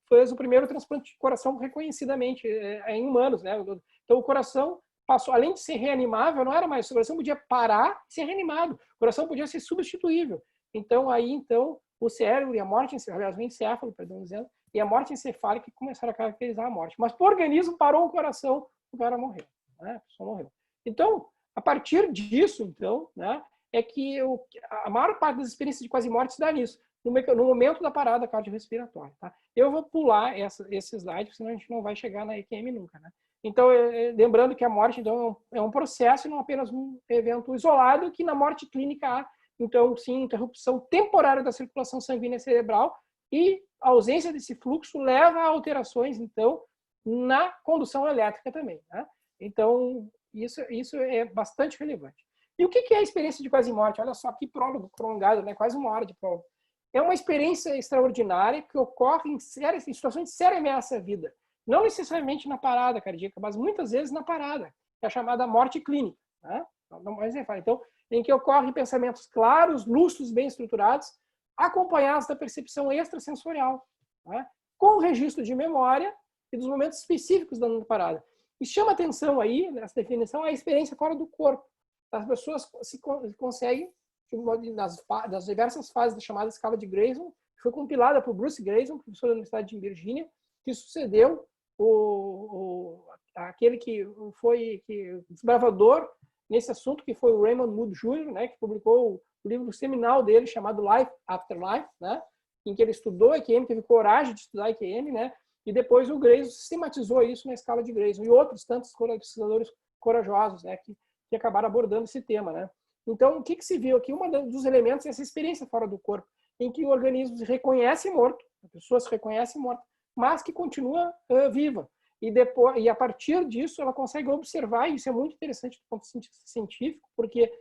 fez o primeiro transplante de coração reconhecidamente em humanos, né? Então, o coração passou, além de ser reanimável, não era mais, o coração podia parar e ser reanimado, o coração podia ser substituível. Então, o cérebro e a morte, aliás, o encéfalo, perdão dizendo, e a morte encefálica começaram a caracterizar a morte. Mas, por organismo, parou o coração, o cara morreu, né? A pessoa morreu. Então, a partir disso, então, né, é que a maior parte das experiências de quase morte se dá nisso, no momento da parada cardiorrespiratória. Tá? Eu vou pular esse slide, senão a gente não vai chegar na EQM nunca. Né? Então, lembrando que a morte então, é um processo e não apenas um evento isolado, que na morte clínica há Então, sim, interrupção temporária da circulação sanguínea cerebral e a ausência desse fluxo leva a alterações, então, na condução elétrica também, né? Então, isso é bastante relevante. E o que é a experiência de quase morte? Olha só que prólogo prolongado, né? Quase uma hora de prólogo. É uma experiência extraordinária que ocorre em situações de séria ameaça à vida. Não necessariamente na parada cardíaca, mas muitas vezes na parada, que é a chamada morte clínica, né? Então, em que ocorrem pensamentos claros, lúcidos, bem estruturados, acompanhados da percepção extrasensorial, né? Com o registro de memória e dos momentos específicos da parada. E chama atenção aí, nessa definição, a experiência fora do corpo. As pessoas conseguem, nas diversas fases da chamada escala de Grayson, que foi compilada por Bruce Grayson, professor da Universidade de Virgínia, que sucedeu aquele que foi desbravador nesse assunto, que foi o Raymond Moody Jr., né, que publicou o livro seminal dele, chamado Life After Life, né, em que ele estudou EQM, teve coragem de estudar EQM, né, e depois o Grayson sistematizou isso na escala de Grayson, e outros tantos pesquisadores corajosos, né, que acabaram abordando esse tema, né. Então, o que se viu aqui? Um dos elementos é essa experiência fora do corpo, em que o organismo se reconhece morto, a pessoa se reconhece morta, mas que continua viva. E a partir disso, ela consegue observar, e isso é muito interessante do ponto de vista científico, porque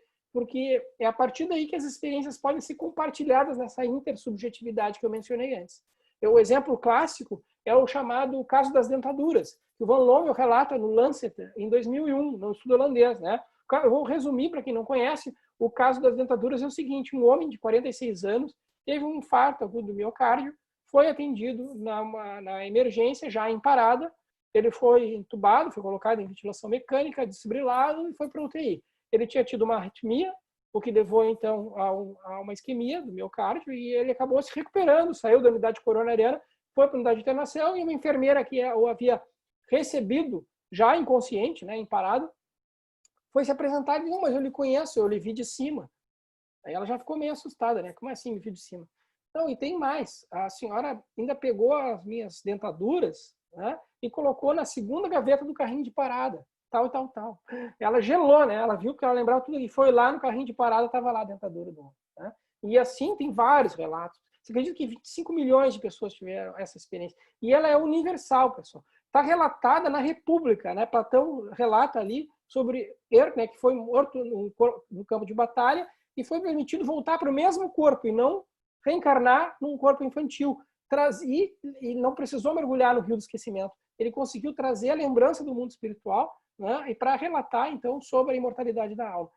é a partir daí que as experiências podem ser compartilhadas nessa intersubjetividade que eu mencionei antes. O exemplo clássico é o chamado caso das dentaduras, que o Van Lommel relata no Lancet em 2001, no estudo holandês, né? Eu vou resumir para quem não conhece. O caso das dentaduras é o seguinte: um homem de 46 anos teve um infarto agudo do miocárdio, foi atendido na emergência, já em parada. Ele foi entubado, foi colocado em ventilação mecânica, desfibrilado e foi para a UTI. Ele tinha tido uma arritmia, o que levou, então, a uma isquemia do miocárdio, e ele acabou se recuperando, saiu da unidade coronariana, foi para a unidade de internação, e uma enfermeira que o havia recebido, já inconsciente, né, em parada, foi se apresentar e disse: não, mas eu lhe conheço, eu lhe vi de cima. Aí ela já ficou meio assustada, né? Como assim, me vi de cima? Não, e tem mais. A senhora ainda pegou as minhas dentaduras, né, e colocou na segunda gaveta do carrinho de parada, tal e tal, tal. Ela gelou, né? Ela viu que ela lembrava tudo e foi lá no carrinho de parada, estava lá a dentadura do homem, né? E assim tem vários relatos. Você acredita que 25 milhões de pessoas tiveram essa experiência? E ela é universal, pessoal. Está relatada na República, né? Platão relata ali sobre né, que foi morto no campo de batalha e foi permitido voltar para o mesmo corpo e não reencarnar num corpo infantil. E não precisou mergulhar no rio do esquecimento. Ele conseguiu trazer a lembrança do mundo espiritual, né, e para relatar, então, sobre a imortalidade da alma.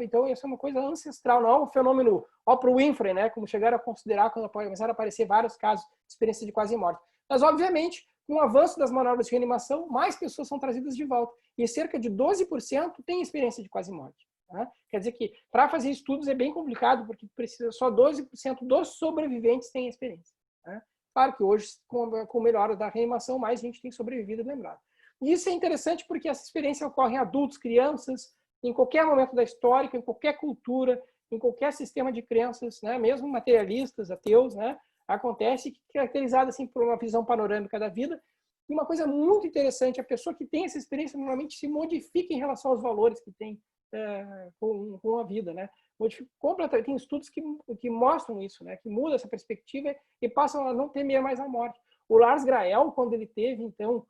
Então, isso é uma coisa ancestral, não é um fenômeno Oprah Winfrey, né, como chegaram a considerar quando começaram a aparecer vários casos de experiência de quase morte. Mas, obviamente, com o avanço das manobras de reanimação, mais pessoas são trazidas de volta. E cerca de 12% têm experiência de quase morte. Né? Quer dizer que, para fazer estudos, é bem complicado, porque precisa só 12% dos sobreviventes têm experiência. Né? Claro que hoje, com melhora da reanimação, mais gente tem sobrevivido e lembrado. E isso é interessante porque essa experiência ocorre em adultos, crianças, em qualquer momento da história, em qualquer cultura, em qualquer sistema de crenças, né? Mesmo materialistas, ateus, né? Acontece, caracterizada assim, por uma visão panorâmica da vida. E uma coisa muito interessante, a pessoa que tem essa experiência normalmente se modifica em relação aos valores que tem com a vida, né? Completamente. Tem estudos que mostram isso, né? Que muda essa perspectiva e passam a não temer mais a morte. O Lars Grael, quando ele teve, então,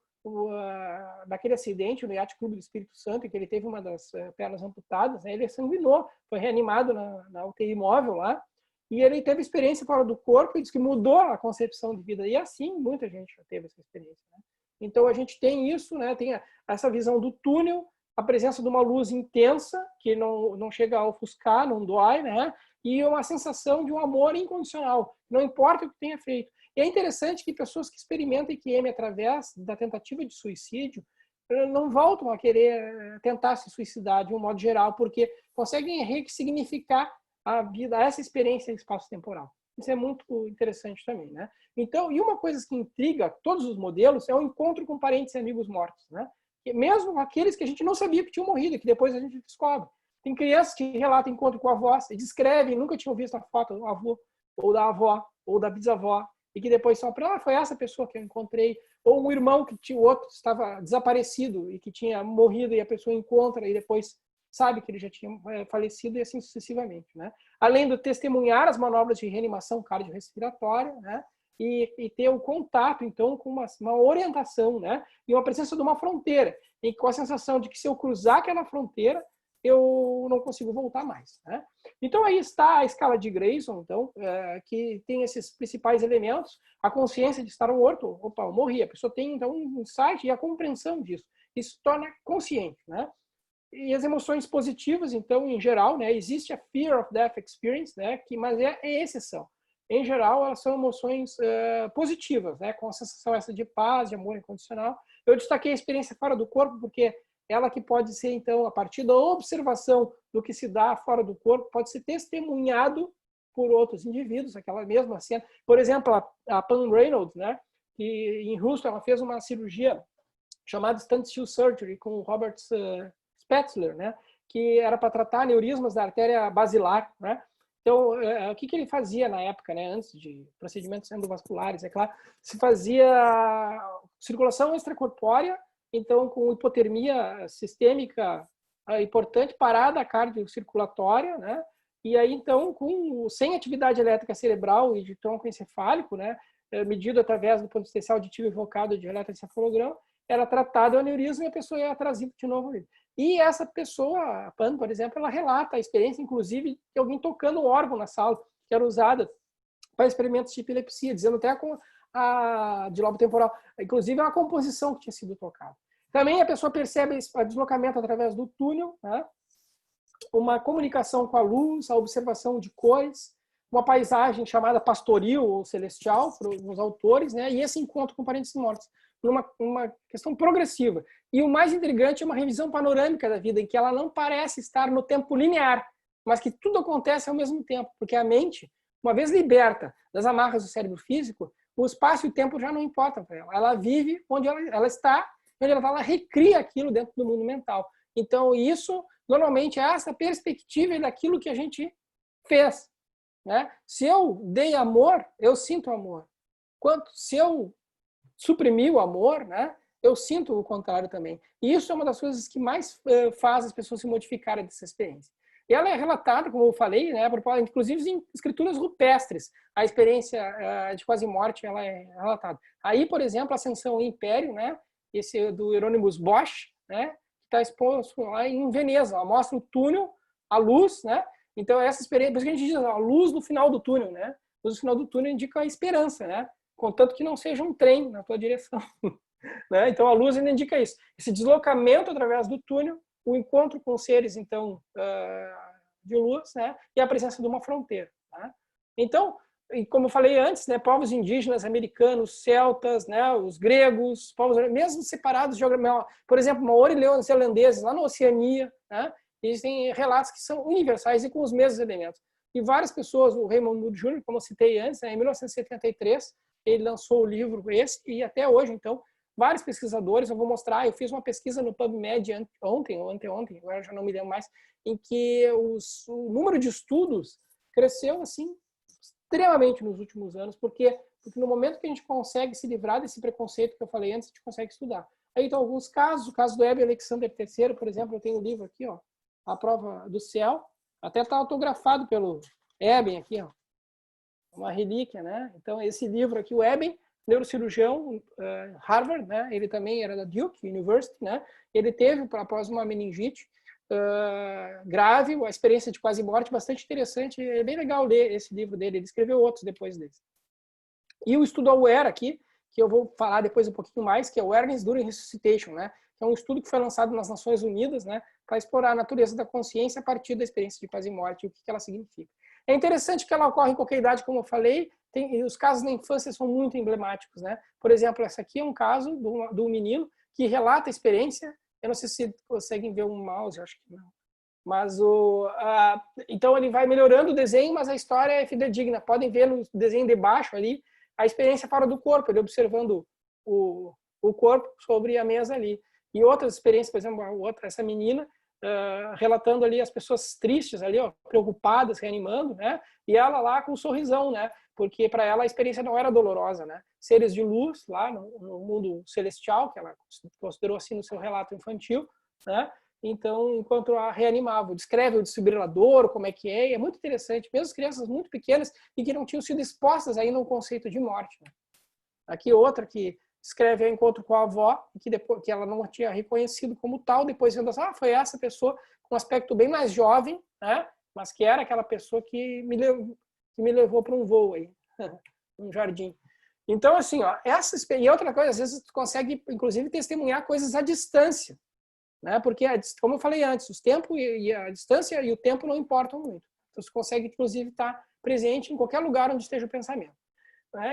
daquele acidente no Yacht Clube do Espírito Santo, em que ele teve uma das pernas amputadas, né? Ele sanguinou, foi reanimado na UTI móvel lá, e ele teve experiência fora do corpo e diz que mudou a concepção de vida. E assim, muita gente já teve essa experiência, né? Então, a gente tem isso, né? Tem essa visão do túnel, a presença de uma luz intensa, que não chega a ofuscar, não dói, né? E uma sensação de um amor incondicional, não importa o que tenha feito. E é interessante que pessoas que experimentam EQM através da tentativa de suicídio não voltam a querer tentar se suicidar de um modo geral, porque conseguem ressignificar a vida, essa experiência espaço-temporal. Isso é muito interessante também, né? Então, e uma coisa que intriga todos os modelos é o encontro com parentes e amigos mortos, né? Mesmo aqueles que a gente não sabia que tinham morrido, que depois a gente descobre. Tem crianças que relatam encontro com avós e descrevem, nunca tinham visto a foto do avô, ou da avó, ou da bisavó, e que depois só para foi essa pessoa que eu encontrei, ou um irmão que tinha, o outro estava desaparecido e que tinha morrido e a pessoa encontra e depois sabe que ele já tinha falecido e assim sucessivamente, né? Além de testemunhar as manobras de reanimação cardiorrespiratória, né? E ter o contato, então, com uma orientação, né? E uma presença de uma fronteira, e com a sensação de que se eu cruzar aquela fronteira, eu não consigo voltar mais, né? Então, aí está a escala de Grayson, então, que tem esses principais elementos, a consciência de estar morto, opa, eu morri, a pessoa tem, então, um insight e a compreensão disso. Isso torna consciente, né? E as emoções positivas, então, em geral, né, existe a fear of death experience, né, mas é exceção. Em geral, elas são emoções positivas, né, com a sensação essa de paz, de amor incondicional. Eu destaquei a experiência fora do corpo, porque ela que pode ser, então, a partir da observação do que se dá fora do corpo, pode ser testemunhado por outros indivíduos, aquela mesma cena. Por exemplo, a Pam Reynolds, né, que em Houston ela fez uma cirurgia chamada Stand Still Surgery com o Robert Spetzler, né, que era para tratar aneurismas da artéria basilar, né? Então, o que ele fazia na época, né, antes de procedimentos endovasculares, é claro, se fazia circulação extracorpórea, então com hipotermia sistêmica importante, parada cardiocirculatória, né? E aí, então, sem atividade elétrica cerebral e de tronco encefálico, né, medido através do ponto especial auditivo evocado de eletroencefalograma, era tratado o aneurisma e a pessoa ia trazida de novo ali. E essa pessoa, a Pan, por exemplo, ela relata a experiência, inclusive, de alguém tocando um órgão na sala, que era usada para experimentos de epilepsia, dizendo até com de lobo temporal. Inclusive, é uma composição que tinha sido tocada. Também a pessoa percebe o deslocamento através do túnel, né? Uma comunicação com a luz, a observação de cores, uma paisagem chamada pastoril ou celestial para os autores, né? E esse encontro com parentes mortos, uma questão progressiva. E o mais intrigante é uma revisão panorâmica da vida, em que ela não parece estar no tempo linear, mas que tudo acontece ao mesmo tempo, porque a mente, uma vez liberta das amarras do cérebro físico, o espaço e o tempo já não importam para ela. Ela vive onde ela está, ela recria aquilo dentro do mundo mental. Então, isso, normalmente, é essa perspectiva daquilo que a gente fez, né? Se eu dei amor, eu sinto amor. Se eu suprimi o amor, né, eu sinto o contrário também. E isso é uma das coisas que mais faz as pessoas se modificarem dessa experiência. E ela é relatada, como eu falei, né, inclusive em escrituras rupestres. A experiência de quase morte ela é relatada. Aí, por exemplo, a Ascensão ao Império, né, esse do Hieronymus Bosch, né, que está exposto lá em Veneza. Ela mostra o túnel, a luz, né? Então essa experiência, por isso que a gente diz a luz no final do túnel, né? A luz no final do túnel indica a esperança, né? Contanto que não seja um trem na tua direção. Né? Então, a luz ainda indica isso. Esse deslocamento através do túnel, o encontro com seres, então, de luz, né? E a presença de uma fronteira. Né? Então, como eu falei antes, né, povos indígenas, americanos, celtas, né, os gregos, povos mesmo separados, por exemplo, maori neozelandeses, lá na Oceania, né, eles têm relatos que são universais e com os mesmos elementos. E várias pessoas, o Raymond Moody Jr., como eu citei antes, né, em 1973, ele lançou o livro esse, e até hoje, então, vários pesquisadores, eu vou mostrar, eu fiz uma pesquisa no PubMed ontem, ou anteontem, agora já não me lembro mais, em que o número de estudos cresceu, assim, extremamente nos últimos anos, porque no momento que a gente consegue se livrar desse preconceito que eu falei antes, a gente consegue estudar. Aí, então, alguns casos, o caso do Eben Alexander III, por exemplo, eu tenho um livro aqui, ó, A Prova do Céu, até está autografado pelo Eben aqui, ó, uma relíquia, né? Então, esse livro aqui, o Eben, neurocirurgião, Harvard, né? Ele também era da Duke University, né? Ele teve, após uma meningite grave, uma experiência de quase morte bastante interessante. É bem legal ler esse livro dele. Ele escreveu outros depois desse. E o estudo AWARE aqui, que eu vou falar depois um pouquinho mais, que é o Awareness During Resuscitation, né? Que é um estudo que foi lançado nas Nações Unidas, né? Para explorar a natureza da consciência a partir da experiência de quase morte e o que ela significa. É interessante que ela ocorre em qualquer idade, como eu falei, e os casos na infância são muito emblemáticos, né? Por exemplo, essa aqui é um caso de um menino que relata a experiência. Eu não sei se conseguem ver um mouse, eu acho que não. Mas então ele vai melhorando o desenho, mas a história é fidedigna. Podem ver no desenho de baixo ali a experiência fora do corpo, ele observando o corpo sobre a mesa ali. E outras experiências, por exemplo, essa menina relatando ali as pessoas tristes ali, ó, preocupadas, reanimando, né? E ela lá com um sorrisão, né? Porque para ela a experiência não era dolorosa, né? Seres de luz lá no mundo celestial, que ela considerou assim no seu relato infantil, né? então, enquanto a reanimava. Descreve o desfibrilador, como é que é, e é muito interessante. Mesmo as crianças muito pequenas e que não tinham sido expostas ainda ao conceito de morte. Né? Aqui outra que descreve o encontro com a avó, que depois que ela não tinha reconhecido como tal, depois vendo assim, foi essa pessoa com um aspecto bem mais jovem, né? Mas que era aquela pessoa que me levou para um voo aí, um jardim. Então, assim, ó, e outra coisa, às vezes tu consegue, inclusive, testemunhar coisas à distância, né? Porque, como eu falei antes, os tempos e a distância e o tempo não importam muito. Então, você consegue, inclusive, estar presente em qualquer lugar onde esteja o pensamento.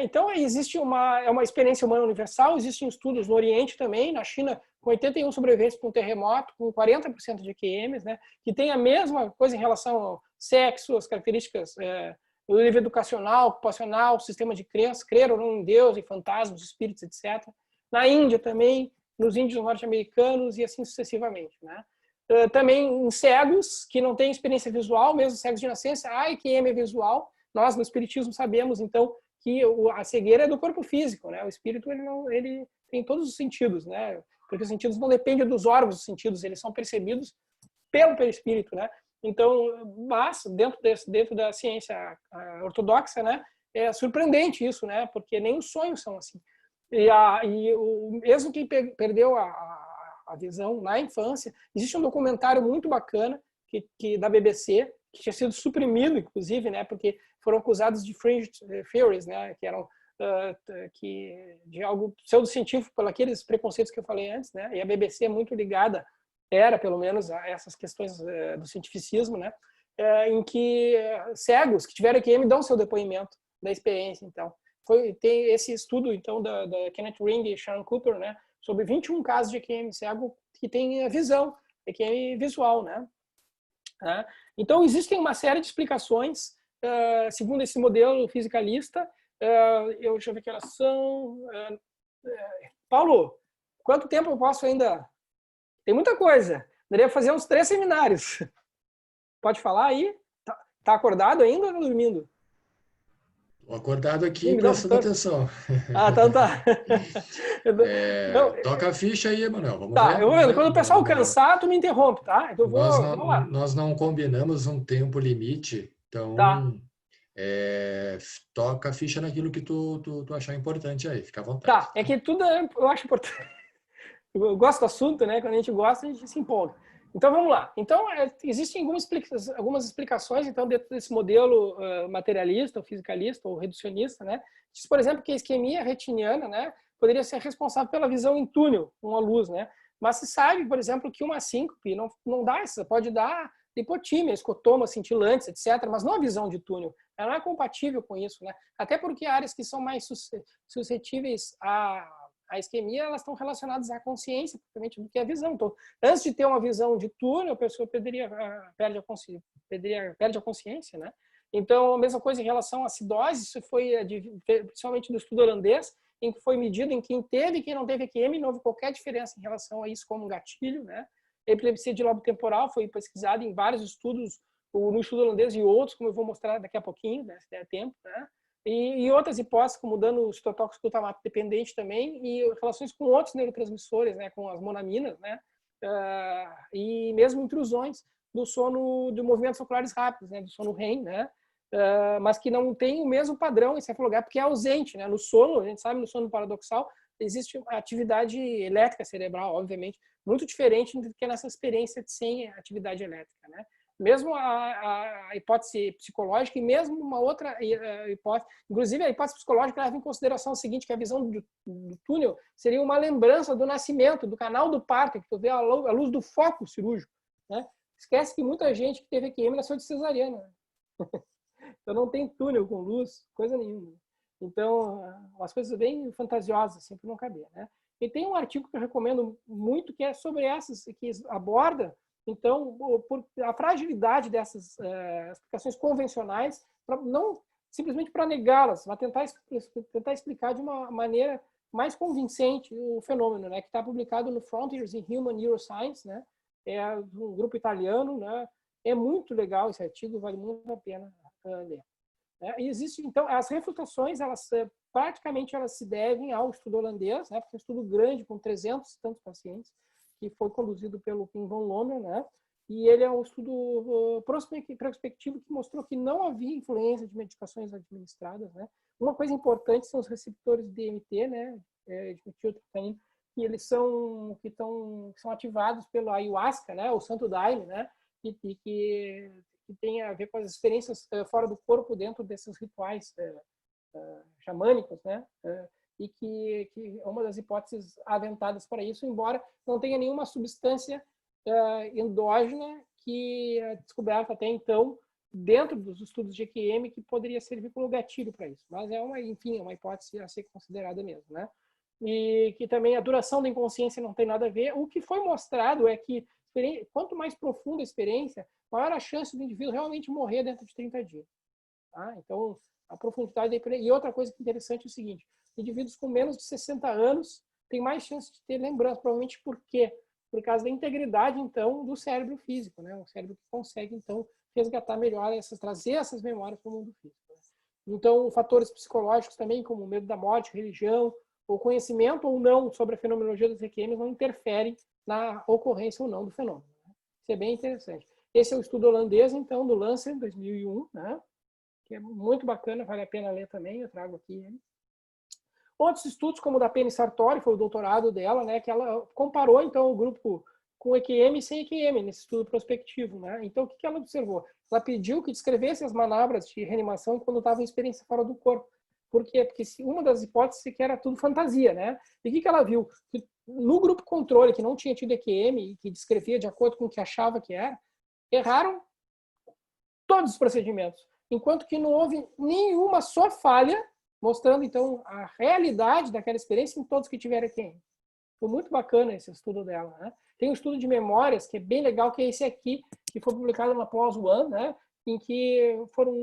Então, existe uma experiência humana universal, existem estudos no Oriente também, na China, com 81 sobreviventes para um terremoto, com 40% de EQMs, né, que tem a mesma coisa em relação ao sexo, as características do nível educacional, ocupacional, sistema de crença, crer ou não em Deus, em fantasmas, espíritos, etc. Na Índia também, nos índios norte-americanos e assim sucessivamente. Né? Também em cegos, que não têm experiência visual, mesmo cegos de nascença, a EQM é visual. Nós, no espiritismo, sabemos, então, que a cegueira é do corpo físico, né? O espírito ele tem todos os sentidos, né? Porque os sentidos não dependem dos órgãos dos sentidos, eles são percebidos pelo perispírito, né? Então, mas dentro da ciência ortodoxa, né? É surpreendente isso, né? Porque nem os sonhos são assim. Mesmo quem perdeu a visão na infância, existe um documentário muito bacana que da BBC que tinha sido suprimido, inclusive, né? Porque foram acusados de fringe theories, né, que eram de algo pseudocientífico por aqueles preconceitos que eu falei antes, né, e a BBC é muito ligada, era pelo menos, a essas questões do cientificismo, né, em que cegos que tiveram EQM dão seu depoimento da experiência, então. Tem esse estudo, então, da Kenneth Ring e Sharon Cooper, né, sobre 21 casos de EQM cego que tem visão, EQM visual, né. Então, existem uma série de explicações segundo esse modelo fisicalista. Deixa eu ver que elas são. Paulo, quanto tempo eu posso ainda? Tem muita coisa. Daria fazer uns 3 seminários. Pode falar aí? Tá acordado ainda ou tá dormindo? Estou acordado aqui Me dá um prestando toque. atenção. Então tá. Não, Toca a ficha aí, Emanuel. Vamos tá, ver, eu vou vamos vendo. ver. Quando o pessoal cansar, tu me interrompe, tá? Então vamos lá. Nós não combinamos um tempo limite, Tá, então toca a ficha naquilo que tu achar importante aí, fica à vontade. tá. É que tudo eu acho importante. Eu gosto do assunto, né? Quando a gente gosta, a gente se empolga. Então, vamos lá. Então, existem algumas explicações, então, dentro desse modelo materialista, ou fisicalista, ou reducionista, né? Diz, por exemplo, que a isquemia retiniana, né, poderia ser responsável pela visão em túnel, com a luz, né? Mas se sabe, por exemplo, que uma síncope não dá isso, pode dar hipotímia, escotoma, cintilantes, etc., mas não a visão de túnel. Ela não é compatível com isso, né? Até porque áreas que são mais suscetíveis a isquemia, elas estão relacionadas à consciência, propriamente, do que a visão. Então, antes de ter uma visão de túnel, a pessoa perde a consciência, né? Então, a mesma coisa em relação à acidose, isso foi, principalmente do estudo holandês, em que foi medido em quem teve e quem não teve EQM, não houve qualquer diferença em relação a isso como um gatilho, né? Epilepsia de lobo temporal foi pesquisada em vários estudos, no estudo holandês e outros, como eu vou mostrar daqui a pouquinho, né, se der tempo, né? E outras hipóteses, como dano citotóxico glutamato dependente também, e relações com outros neurotransmissores, né, com as monaminas, né, e mesmo intrusões do sono, de movimentos oculares rápidos, né, do sono REM, né, mas que não tem o mesmo padrão encefalográfico, porque é ausente, né, no sono, a gente sabe, no sono paradoxal, existe atividade elétrica cerebral, obviamente, muito diferente do que nessa experiência sem atividade elétrica, né. Mesmo a hipótese psicológica e mesmo uma outra hipótese, inclusive a hipótese psicológica leva em consideração o seguinte, que a visão do túnel seria uma lembrança do nascimento, do canal do parto, que tu vê a luz do foco cirúrgico, né? Esquece que muita gente que teve EQM nasceu de cesariana. Então não tem túnel com luz, coisa nenhuma. Então, umas coisas bem fantasiosas, assim, para não caber, né? E tem um artigo que eu recomendo muito, que é sobre essas, que aborda então, a fragilidade dessas explicações convencionais, não simplesmente para negá-las, mas tentar explicar de uma maneira mais convincente o fenômeno, né, que está publicado no Frontiers in Human Neuroscience, né, é um grupo italiano, né, é muito legal esse artigo, vale muito a pena ler. E existe, então, as refutações, praticamente elas se devem ao estudo holandês, né, porque é um estudo grande, com 300 e tantos pacientes, que foi conduzido pelo Kim von Lommel, né? E ele é um estudo prospectivo que mostrou que não havia influência de medicações administradas, né? Uma coisa importante são os receptores DMT, né? De metiltriptamina, que eles são são ativados pelo ayahuasca, né? O santo daime, né? Que tem a ver com as experiências fora do corpo dentro desses rituais xamânicos, né? E que é uma das hipóteses aventadas para isso, embora não tenha nenhuma substância endógena que é descoberta até então dentro dos estudos de EQM que poderia servir como gatilho para isso. Mas é uma hipótese a ser considerada mesmo, né? E que também a duração da inconsciência não tem nada a ver. O que foi mostrado é que quanto mais profunda a experiência, maior a chance do indivíduo realmente morrer dentro de 30 dias. Tá? Então, a profundidade da... E outra coisa que é interessante é o seguinte, indivíduos com menos de 60 anos têm mais chance de ter lembrança, provavelmente por quê? Por causa da integridade, então, do cérebro físico, né? Um cérebro que consegue, então, resgatar melhor, trazer essas memórias para o mundo físico. Né? Então, fatores psicológicos também, como o medo da morte, religião, ou conhecimento ou não sobre a fenomenologia dos EQMs não interferem na ocorrência ou não do fenômeno. Né? Isso é bem interessante. Esse é o estudo holandês, então, do Lancet, 2001, né? Que é muito bacana, vale a pena ler também, eu trago aqui ele. Outros estudos, como o da Penny Sartori, foi o doutorado dela, né, que ela comparou, então, o grupo com EQM e sem EQM, nesse estudo prospectivo. Né? Então, o que ela observou? Ela pediu que descrevesse as manobras de reanimação quando estava em experiência fora do corpo. Por quê? Porque uma das hipóteses é que era tudo fantasia. Né? E o que ela viu? Que no grupo controle, que não tinha tido EQM e que descrevia de acordo com o que achava que era, erraram todos os procedimentos. Enquanto que não houve nenhuma só falha, mostrando, então, a realidade daquela experiência em todos que tiveram EQM. Foi muito bacana esse estudo dela. Né? Tem um estudo de memórias, que é bem legal, que é esse aqui, que foi publicado na PLOS ONE, né? Em que foram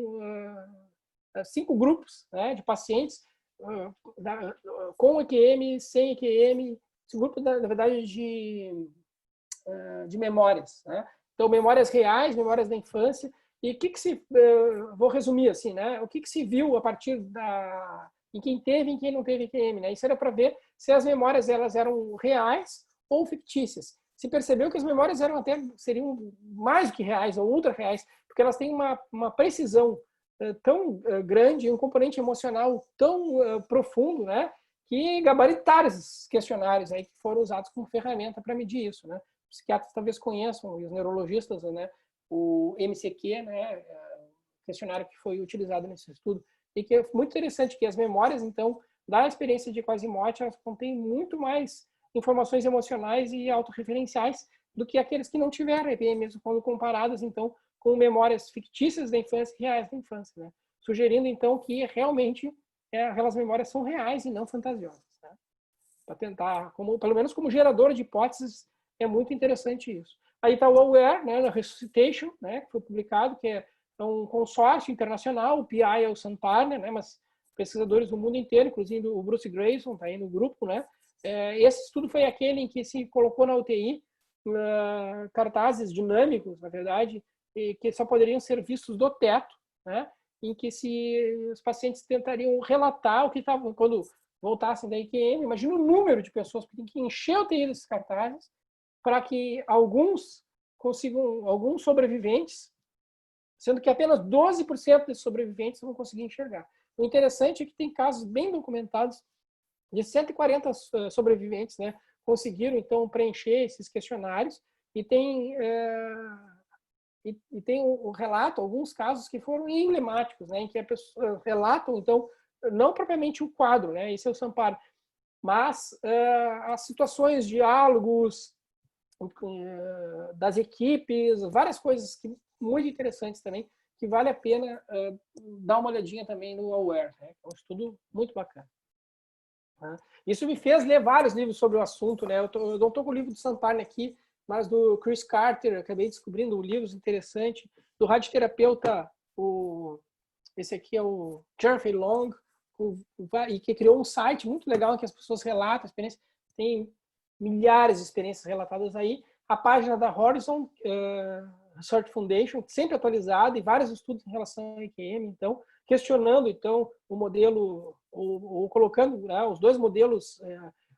5 grupos, né, de pacientes com EQM, sem EQM, esse grupo, na verdade, de memórias. Né? Então, memórias reais, memórias da infância. E o que se... vou resumir assim, né? O que se viu a partir em quem teve e em quem não teve EQM, né? Isso era para ver se as memórias elas eram reais ou fictícias. Se percebeu que as memórias seriam mais do que reais ou ultra reais, porque elas têm uma precisão tão grande, um componente emocional tão profundo, né? Que gabaritaram esses questionários aí que foram usados como ferramenta para medir isso, né? Os psiquiatras talvez conheçam, e os neurologistas, né? O MCQ, né, questionário que foi utilizado nesse estudo, e que é muito interessante que as memórias, então, da experiência de quase-morte, elas contêm muito mais informações emocionais e autorreferenciais do que aqueles que não tiveram EQM, mesmo quando comparadas, então, com memórias fictícias da infância e reais da infância, né? Sugerindo, então, que realmente aquelas memórias são reais e não fantasiosas. Né? Para tentar, pelo menos como gerador de hipóteses, é muito interessante isso. Aí está o AWARE, né, na Resuscitation, né, que foi publicado, que é um consórcio internacional, o PI é o Sun Partner, né, mas pesquisadores do mundo inteiro, inclusive o Bruce Grayson está aí no grupo. Né. Esse estudo foi aquele em que se colocou na UTI cartazes dinâmicos, na verdade, e que só poderiam ser vistos do teto, né, em que os pacientes tentariam relatar o que estava, quando voltassem da IQM, imagina o número de pessoas que tem que encher a UTI desses cartazes, para que alguns sobreviventes, sendo que apenas 12% desses sobreviventes vão conseguir enxergar. O interessante é que tem casos bem documentados de 140 sobreviventes, né, conseguiram, então, preencher esses questionários e tem o relato, alguns casos que foram emblemáticos, né, em que a pessoa relatam, então, não propriamente o quadro, né, esse é o Samparo, mas as situações, diálogos, das equipes, várias coisas muito interessantes também, que vale a pena dar uma olhadinha também no AWARE. Né? É um estudo muito bacana. Tá? Isso me fez ler vários livros sobre o assunto. Né? Eu não estou com o livro do Sampari aqui, mas do Chris Carter, acabei descobrindo livros interessantes. Do radioterapeuta, esse aqui é o Jeremy Long, e que criou um site muito legal em que as pessoas relatam a experiência. Tem milhares de experiências relatadas aí. A página da Horizon Research Foundation, sempre atualizada, e vários estudos em relação ao EQM, então, questionando, então, o modelo, ou colocando, né, os dois modelos,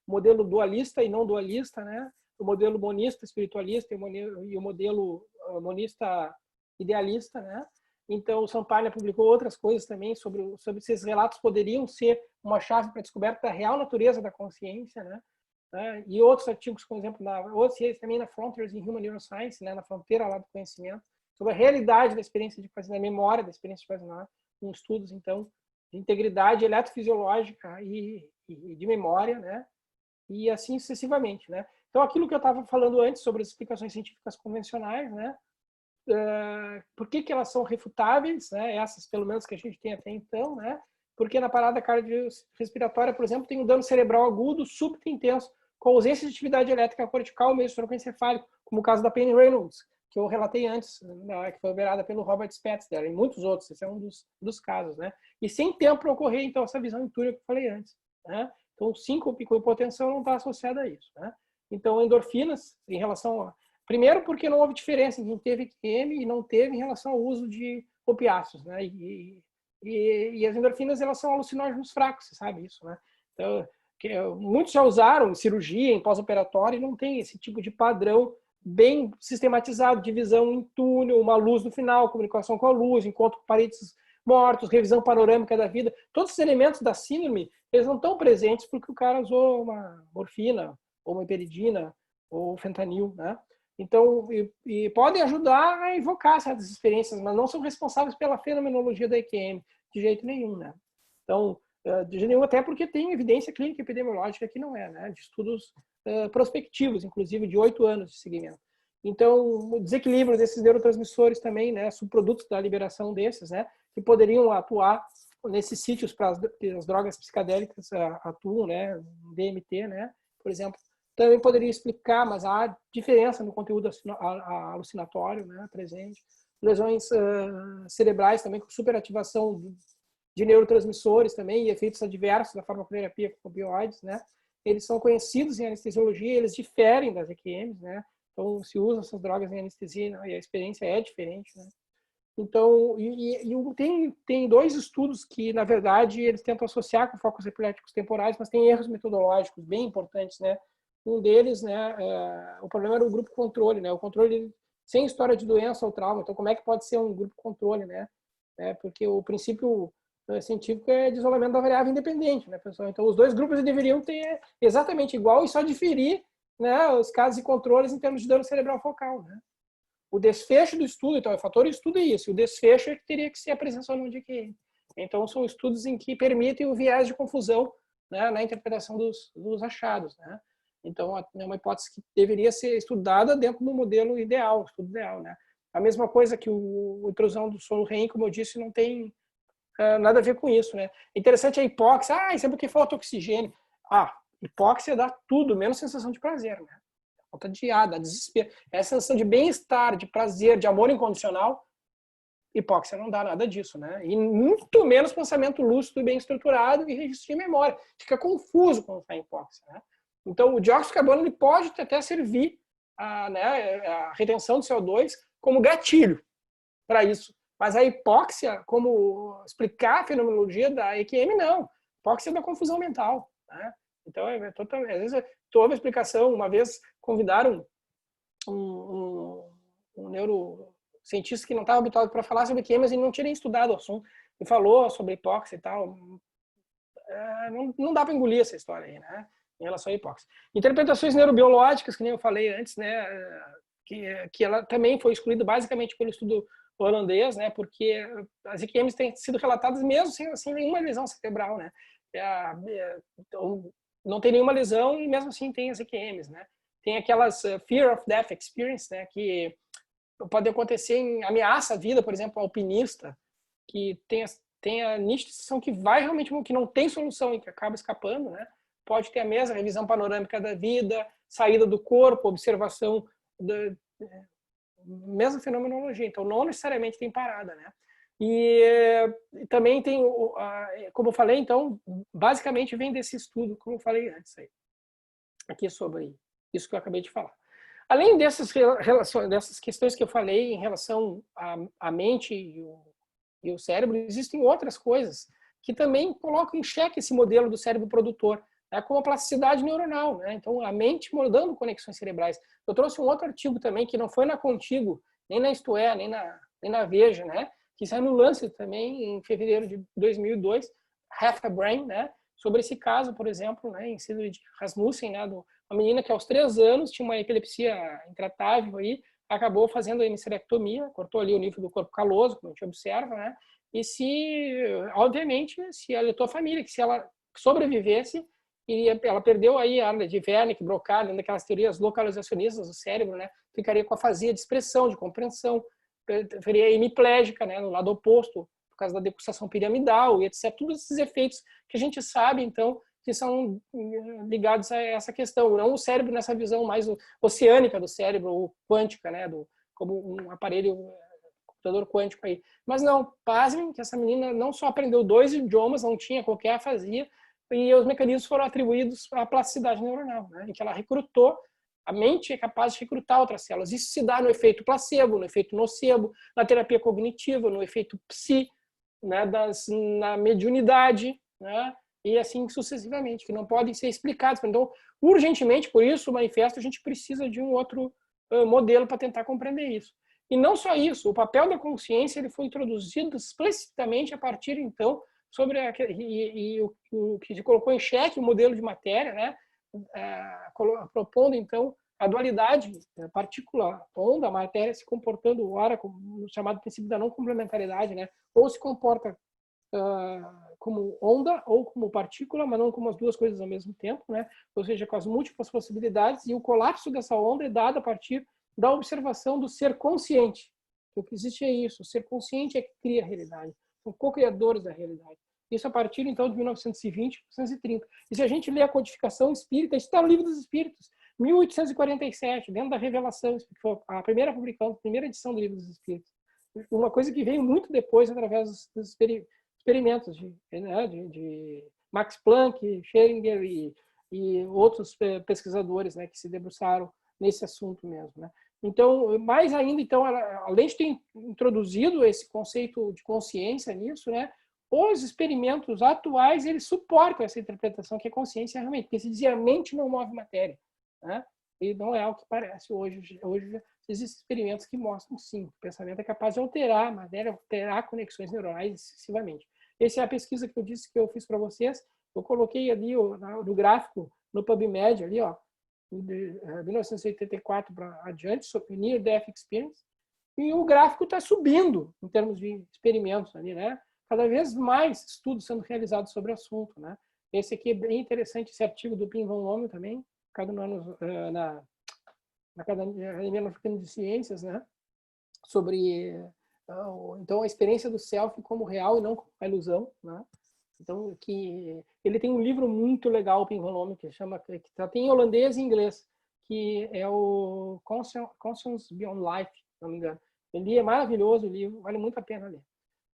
modelo dualista e não dualista, né, o modelo monista espiritualista e o modelo monista idealista, né? Então, o Sampagna publicou outras coisas também sobre se esses relatos poderiam ser uma chave para a descoberta da real natureza da consciência, né? E outros artigos, por exemplo, outros também na Frontiers in Human Neuroscience, né? Na fronteira lá do conhecimento, sobre a realidade da experiência de fazer, da memória da experiência de fazer, com estudos, então, de integridade eletrofisiológica e de memória, né? E assim sucessivamente, né? Então, aquilo que eu estava falando antes sobre as explicações científicas convencionais, né? Por que elas são refutáveis, né? Essas, pelo menos, que a gente tem até então, né? Porque na parada cardiorrespiratória, por exemplo, tem um dano cerebral agudo, súbito e intenso, com ausência de atividade elétrica cortical, meio encefálico, como o caso da Penny Reynolds, que eu relatei antes, né? Que foi operada pelo Robert Spetzler, e muitos outros. Esse é um dos casos, né? E sem tempo para ocorrer, então, essa visão intúria que eu falei antes, né? Então, síncope com hipotensão não está associada a isso, né? Então, endorfinas, em relação a... Primeiro, porque não houve diferença em quem teve EQM e não teve em relação ao uso de opiáceos, né? E as endorfinas, elas são alucinógenos fracos, você sabe isso, né? Então, muitos já usaram em cirurgia, em pós-operatório, e não tem esse tipo de padrão bem sistematizado, de visão em túnel, uma luz no final, comunicação com a luz, encontro com parentes mortos, revisão panorâmica da vida. Todos os elementos da síndrome, eles não estão presentes porque o cara usou uma morfina, ou uma hiperidina, ou fentanil, né? Então, e podem ajudar a evocar certas experiências, mas não são responsáveis pela fenomenologia da EQM, de jeito nenhum, né? Então, de jeito nenhum, até porque tem evidência clínica e epidemiológica que não é, né? De estudos prospectivos, inclusive de 8 anos de seguimento. Então, o desequilíbrio desses neurotransmissores também, né? Subprodutos da liberação desses, né? Que poderiam atuar nesses sítios para as drogas psicadélicas atuam, né? DMT, né? Por exemplo, também poderia explicar, mas há diferença no conteúdo alucinatório, né, presente. Lesões cerebrais também com superativação de neurotransmissores também e efeitos adversos da farmacoterapia com opioides, né? Eles são conhecidos em anestesiologia, eles diferem das EQMs, né? Então, se usam essas drogas em anestesia e a experiência é diferente, né? Então, tem 2 estudos que, na verdade, eles tentam associar com focos epiléticos temporais, mas tem erros metodológicos bem importantes, né? Um deles, né, o problema era o grupo controle, né? O controle sem história de doença ou trauma. Então, como é que pode ser um grupo controle, né? Porque o princípio científico é de isolamento da variável independente, né, pessoal? Então, os 2 grupos deveriam ter exatamente igual e só diferir, né, os casos e controles em termos de dano cerebral focal, né? O desfecho do estudo, então, o fator estudo é isso. O desfecho é que teria que ser a presença ou não de QM. Então, são estudos em que permitem o viés de confusão, né, na interpretação dos achados, né? Então, é uma hipótese que deveria ser estudada dentro do modelo ideal, estudo ideal, né? A mesma coisa que a intrusão do sono REM, como eu disse, não tem nada a ver com isso, né? Interessante a hipóxia. Isso é porque falta oxigênio. Hipóxia dá tudo, menos sensação de prazer, né? Falta de ar, dá desespero. Essa sensação de bem-estar, de prazer, de amor incondicional, hipóxia não dá nada disso, né? E muito menos pensamento lúcido e bem estruturado e registro de memória. Fica confuso quando está em hipóxia, né? Então, o dióxido de carbono ele pode até servir a retenção de CO2 como gatilho para isso. Mas a hipóxia, como explicar a fenomenologia da EQM, não. Hipóxia é da confusão mental, né? Então, às vezes, tu ouve a explicação. Uma vez convidaram um neurocientista que não estava habituado para falar sobre EQM, mas ele não tinha nem estudado o assunto. E falou sobre hipóxia e tal. Não dá para engolir essa história aí, né? Em relação à hipóxia. Interpretações neurobiológicas, que nem eu falei antes, né? Que ela também foi excluída basicamente pelo estudo holandês, né? Porque as EQMs têm sido relatadas mesmo sem nenhuma lesão cerebral, né? Então, não tem nenhuma lesão e mesmo assim tem as EQMs, né? Tem aquelas fear of death experience, né? Que pode acontecer em ameaça à vida, por exemplo, alpinista, que tem a nítida sensação que vai realmente, que não tem solução e que acaba escapando, né? Pode ter a mesma revisão panorâmica da vida, saída do corpo, observação da mesma fenomenologia. Então, não necessariamente tem parada, né? E também tem, como eu falei, então, basicamente vem desse estudo, como eu falei antes aí, aqui sobre isso que eu acabei de falar. Além dessas questões que eu falei em relação à mente e o cérebro, existem outras coisas que também colocam em xeque esse modelo do cérebro produtor. é como a plasticidade neuronal, né? Então, a mente moldando conexões cerebrais. Eu trouxe um outro artigo também, que não foi na Contigo, nem na Isto É, nem na Veja, né? Que saiu no Lancet também, em fevereiro de 2002, Half a Brain, né? Sobre esse caso, por exemplo, né, em síndrome de Rasmussen, né, uma menina que aos 3 anos tinha uma epilepsia intratável aí, acabou fazendo a hemisterectomia, cortou ali o nível do corpo caloso, como a gente observa, né? E obviamente, se alertou a família que se ela sobrevivesse, e ela perdeu aí a área de Wernicke, Broca, dentro daquelas teorias localizacionistas do cérebro, né? Ficaria com afasia de expressão, de compreensão, seria hemiplégica, né? No lado oposto, por causa da decussação piramidal e etc. Todos esses efeitos que a gente sabe, então, que são ligados a essa questão. Não o cérebro nessa visão mais oceânica do cérebro, ou quântica, né? Como um aparelho, computador quântico aí. Mas não, pasmem que essa menina não só aprendeu 2 idiomas, não tinha qualquer afasia, e os mecanismos foram atribuídos à plasticidade neuronal, né? Em que ela recrutou, a mente é capaz de recrutar outras células. Isso se dá no efeito placebo, no efeito nocebo, na terapia cognitiva, no efeito psi, né? Na mediunidade, né? E assim sucessivamente, que não podem ser explicados. Então, urgentemente, por isso, o manifesto, a gente precisa de um outro modelo para tentar compreender isso. E não só isso, o papel da consciência ele foi introduzido explicitamente a partir, então, sobre o que se colocou em xeque o modelo de matéria, né? Propondo, então, a dualidade, a partícula, onda, a matéria se comportando, ora, no chamado princípio da não complementariedade, né? Ou se comporta como onda ou como partícula, mas não como as duas coisas ao mesmo tempo, né? Ou seja, com as múltiplas possibilidades, e o colapso dessa onda é dado a partir da observação do ser consciente. O que existe é isso, o ser consciente é que cria a realidade, são co-criadores da realidade. Isso a partir, então, de 1920, 1930. E se a gente lê a codificação espírita, isso está no Livro dos Espíritos, 1847, dentro da Revelação, que foi a primeira publicação, a primeira edição do Livro dos Espíritos. Uma coisa que veio muito depois, através dos experimentos de Max Planck, Schellinger e outros pesquisadores, né, que se debruçaram nesse assunto mesmo, né? Então, mais ainda, então, além de ter introduzido esse conceito de consciência nisso, né, os experimentos atuais eles suportam essa interpretação que a consciência é realmente, porque se dizia a mente não move matéria, né? E não é o que parece hoje. Hoje existem experimentos que mostram sim, o pensamento é capaz de alterar a matéria, alterar conexões neuronais excessivamente. Essa é a pesquisa que eu disse que eu fiz para vocês. Eu coloquei ali no gráfico, no PubMed, ali, ó, de 1984 para adiante, sobre Near Death Experience, e o gráfico está subindo em termos de experimentos ali, né? Cada vez mais estudos sendo realizados sobre o assunto, né? Esse aqui é bem interessante, esse artigo do Pim Van Lommel também, cada ano na Academia Africana de Ciências, né? Sobre então a experiência do self como real e não como a ilusão, né? Então que ele tem um livro muito legal, o Pim Van Lommel, que chama, que tem em holandês e inglês, que é o Conscience Beyond Life, se não me engano. Ele é maravilhoso, o livro vale muito a pena ler.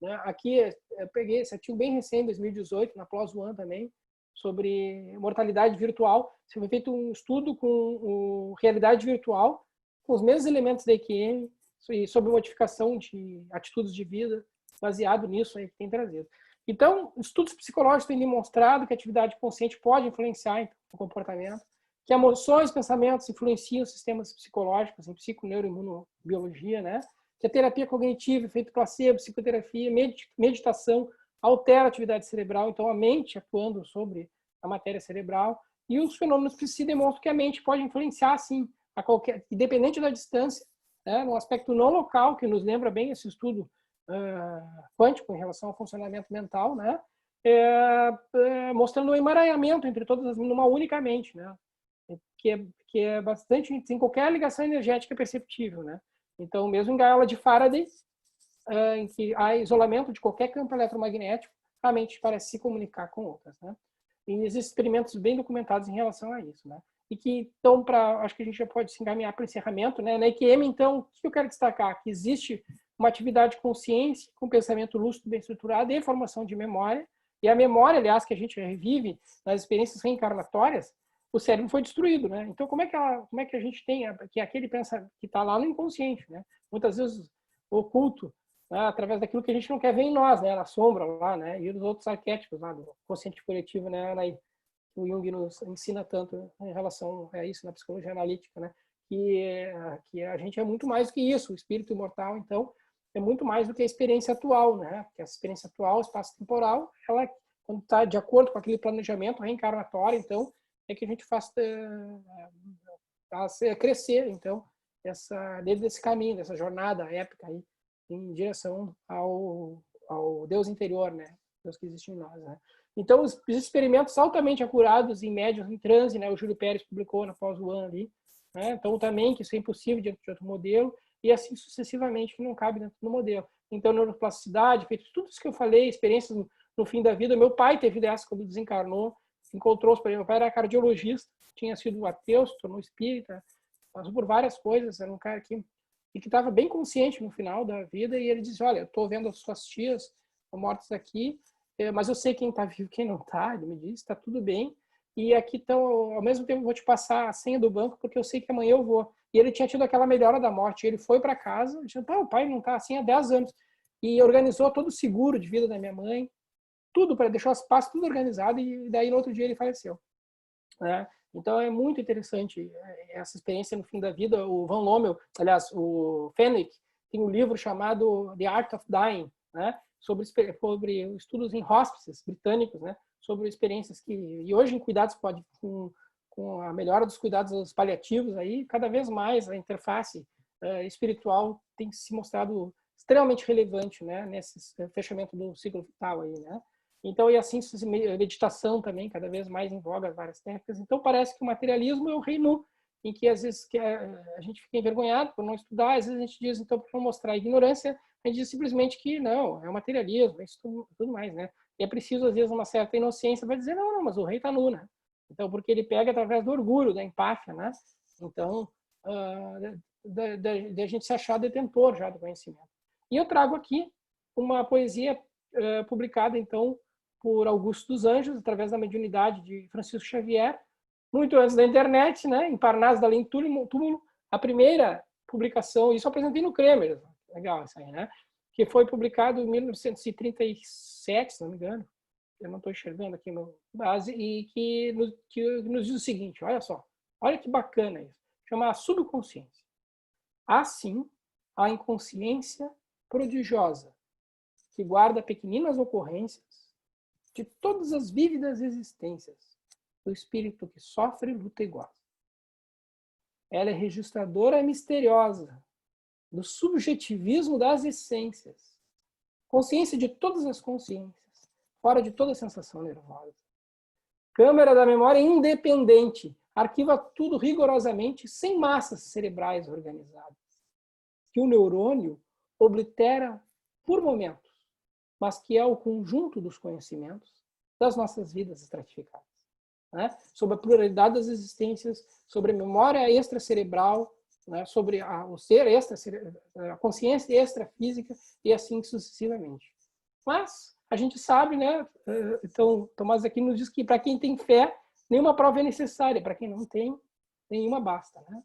Né? Aqui eu peguei esse artigo bem recente, 2018, na PLOS ONE também, sobre mortalidade virtual. Foi feito um estudo com realidade virtual, com os mesmos elementos da EQM, e sobre modificação de atitudes de vida, baseado nisso aí que tem trazido. Então, estudos psicológicos têm demonstrado que a atividade consciente pode influenciar o comportamento, que emoções, pensamentos influenciam sistemas psicológicos, em psiconeuroimunobiologia, né? Que a terapia cognitiva, efeito placebo, psicoterapia, meditação altera a atividade cerebral, então a mente atuando sobre a matéria cerebral, e os fenômenos psi demonstram que a mente pode influenciar, sim, a qualquer, independente da distância, né? No aspecto não local, que nos lembra bem esse estudo quântico em relação ao funcionamento mental, né? Mostrando um emaranhamento entre todas as numa única mente, né? Que é bastante, sem qualquer ligação energética perceptível, né? Então, mesmo em gaiola de Faraday, em que há isolamento de qualquer campo eletromagnético, a mente parece se comunicar com outras, né? E existem experimentos bem documentados em relação a isso, né? E que, então, acho que a gente já pode se encaminhar para o encerramento, né? Na EQM, então, o que eu quero destacar? Que existe uma atividade de consciência, com pensamento lúcido, bem estruturado e formação de memória. E a memória, aliás, que a gente revive nas experiências reencarnatórias, o cérebro foi destruído, né? Então, como é que a gente tem que aquele pensamento que está lá no inconsciente, né? Muitas vezes oculto, né? Através daquilo que a gente não quer ver em nós, né? Na sombra lá, né? E os outros arquétipos lá do consciente coletivo, né, Anaí? o Jung nos ensina tanto em relação a isso na psicologia analítica, né? Que a gente é muito mais do que isso, o espírito imortal, então, é muito mais do que a experiência atual, né? Porque a experiência atual, espaço-temporal, ela, quando está de acordo com aquele planejamento reencarnatório, então, é que a gente faz crescer, então, dentro desse caminho, dessa jornada épica aí, em direção ao Deus interior, né? Deus que existe em nós, né? Então, os experimentos altamente acurados em médios em transe, né? O Júlio Pérez publicou na Pós-One ali, né? Então, também que isso é impossível diante de outro modelo, e assim sucessivamente, que não cabe dentro do modelo. Então, neuroplasticidade, feito tudo isso que eu falei, experiências no fim da vida. Meu pai teve dessa quando desencarnou, encontrou-se, por exemplo, meu pai era cardiologista, tinha sido ateu, se tornou espírita, passou por várias coisas, era um cara que estava bem consciente no final da vida, e ele disse, olha, eu estou vendo as suas tias mortas aqui, mas eu sei quem está vivo e quem não está, ele me disse, está tudo bem, e aqui estão, ao mesmo tempo vou te passar a senha do banco, porque eu sei que amanhã eu vou. E ele tinha tido aquela melhora da morte, ele foi para casa, disse, o pai não está assim há 10 anos, e organizou todo o seguro de vida da minha mãe, tudo para deixar os passos tudo organizado, e daí no outro dia ele faleceu, né? Então é muito interessante essa experiência no fim da vida. O Van Lommel, aliás, o Fenwick, tem um livro chamado The Art of Dying, né? sobre estudos em hospices britânicos, né? Sobre experiências e hoje em cuidados com a melhora dos cuidados paliativos aí, cada vez mais a interface espiritual tem se mostrado extremamente relevante, né? Nesse fechamento do ciclo vital aí, né? Então, e assim, meditação também, cada vez mais em voga, várias técnicas. Então, parece que o materialismo é o rei nu, em que às vezes a gente fica envergonhado por não estudar, às vezes a gente diz, então, para não mostrar a ignorância, a gente diz simplesmente que não, é o materialismo, é isso tudo mais, né? E é preciso, às vezes, uma certa inocência para dizer, não, mas o rei está nu, né? Então, porque ele pega através do orgulho, da empáfia, né? Então, da gente se achar detentor já do conhecimento. E eu trago aqui uma poesia publicada, então, por Augusto dos Anjos, através da mediunidade de Francisco Xavier, muito antes da internet, né, em Parnaso da Além Túmulo, a primeira publicação, isso eu apresentei no Kremer, legal isso aí, né, que foi publicado em 1937, se não me engano, eu não estou enxergando aqui no base, e que nos diz o seguinte, olha só, olha que bacana isso, chama a subconsciência. Assim, a inconsciência prodigiosa, que guarda pequeninas ocorrências de todas as vívidas existências do espírito que sofre, luta e goza. Ela é registradora misteriosa do subjetivismo das essências, consciência de todas as consciências, fora de toda sensação nervosa. Câmara da memória independente, arquiva tudo rigorosamente, sem massas cerebrais organizadas, que o neurônio oblitera por momentos, mas que é o conjunto dos conhecimentos das nossas vidas estratificadas, né? Sobre a pluralidade das existências, sobre a memória extracerebral, né? Sobre o ser a consciência extrafísica e assim sucessivamente. Mas a gente sabe, né? Então, Tomás aqui nos diz que para quem tem fé, nenhuma prova é necessária, para quem não tem, nenhuma basta, né?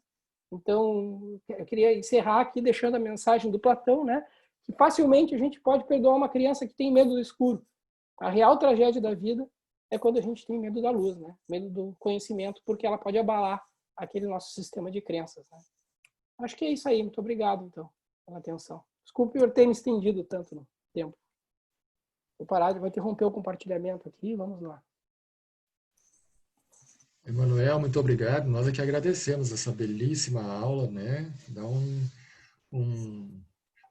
Então, eu queria encerrar aqui deixando a mensagem do Platão, né? Que facilmente a gente pode perdoar uma criança que tem medo do escuro. A real tragédia da vida é quando a gente tem medo da luz, né? Medo do conhecimento, porque ela pode abalar aquele nosso sistema de crenças, né? Acho que é isso aí. Muito obrigado, então, pela atenção. Desculpe eu ter me estendido tanto no tempo. Vou parar, vou interromper o compartilhamento aqui. Vamos lá. Emanuel, muito obrigado. Nós é que agradecemos essa belíssima aula, né? Dá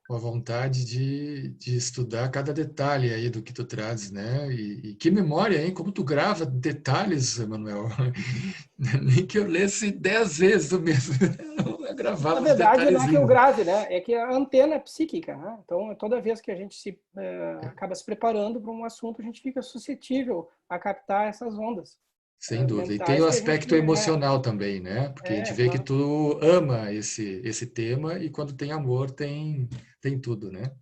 uma vontade de estudar cada detalhe aí do que tu trazes, né? E que memória, hein? Como tu grava detalhes, Emanuel. Nem que eu lesse 10 vezes o mesmo. Eu gravava Na uns verdade, não é que eu detalhezinhos. grave, né? É que a antena é psíquica, né? Então, toda vez que a gente acaba se preparando para um assunto, a gente fica suscetível a captar essas ondas Sem dúvida. E tem mentais o que a gente... aspecto emocional também, né? Porque a gente vê que claro. tu ama esse tema e quando tem amor tem tudo, né?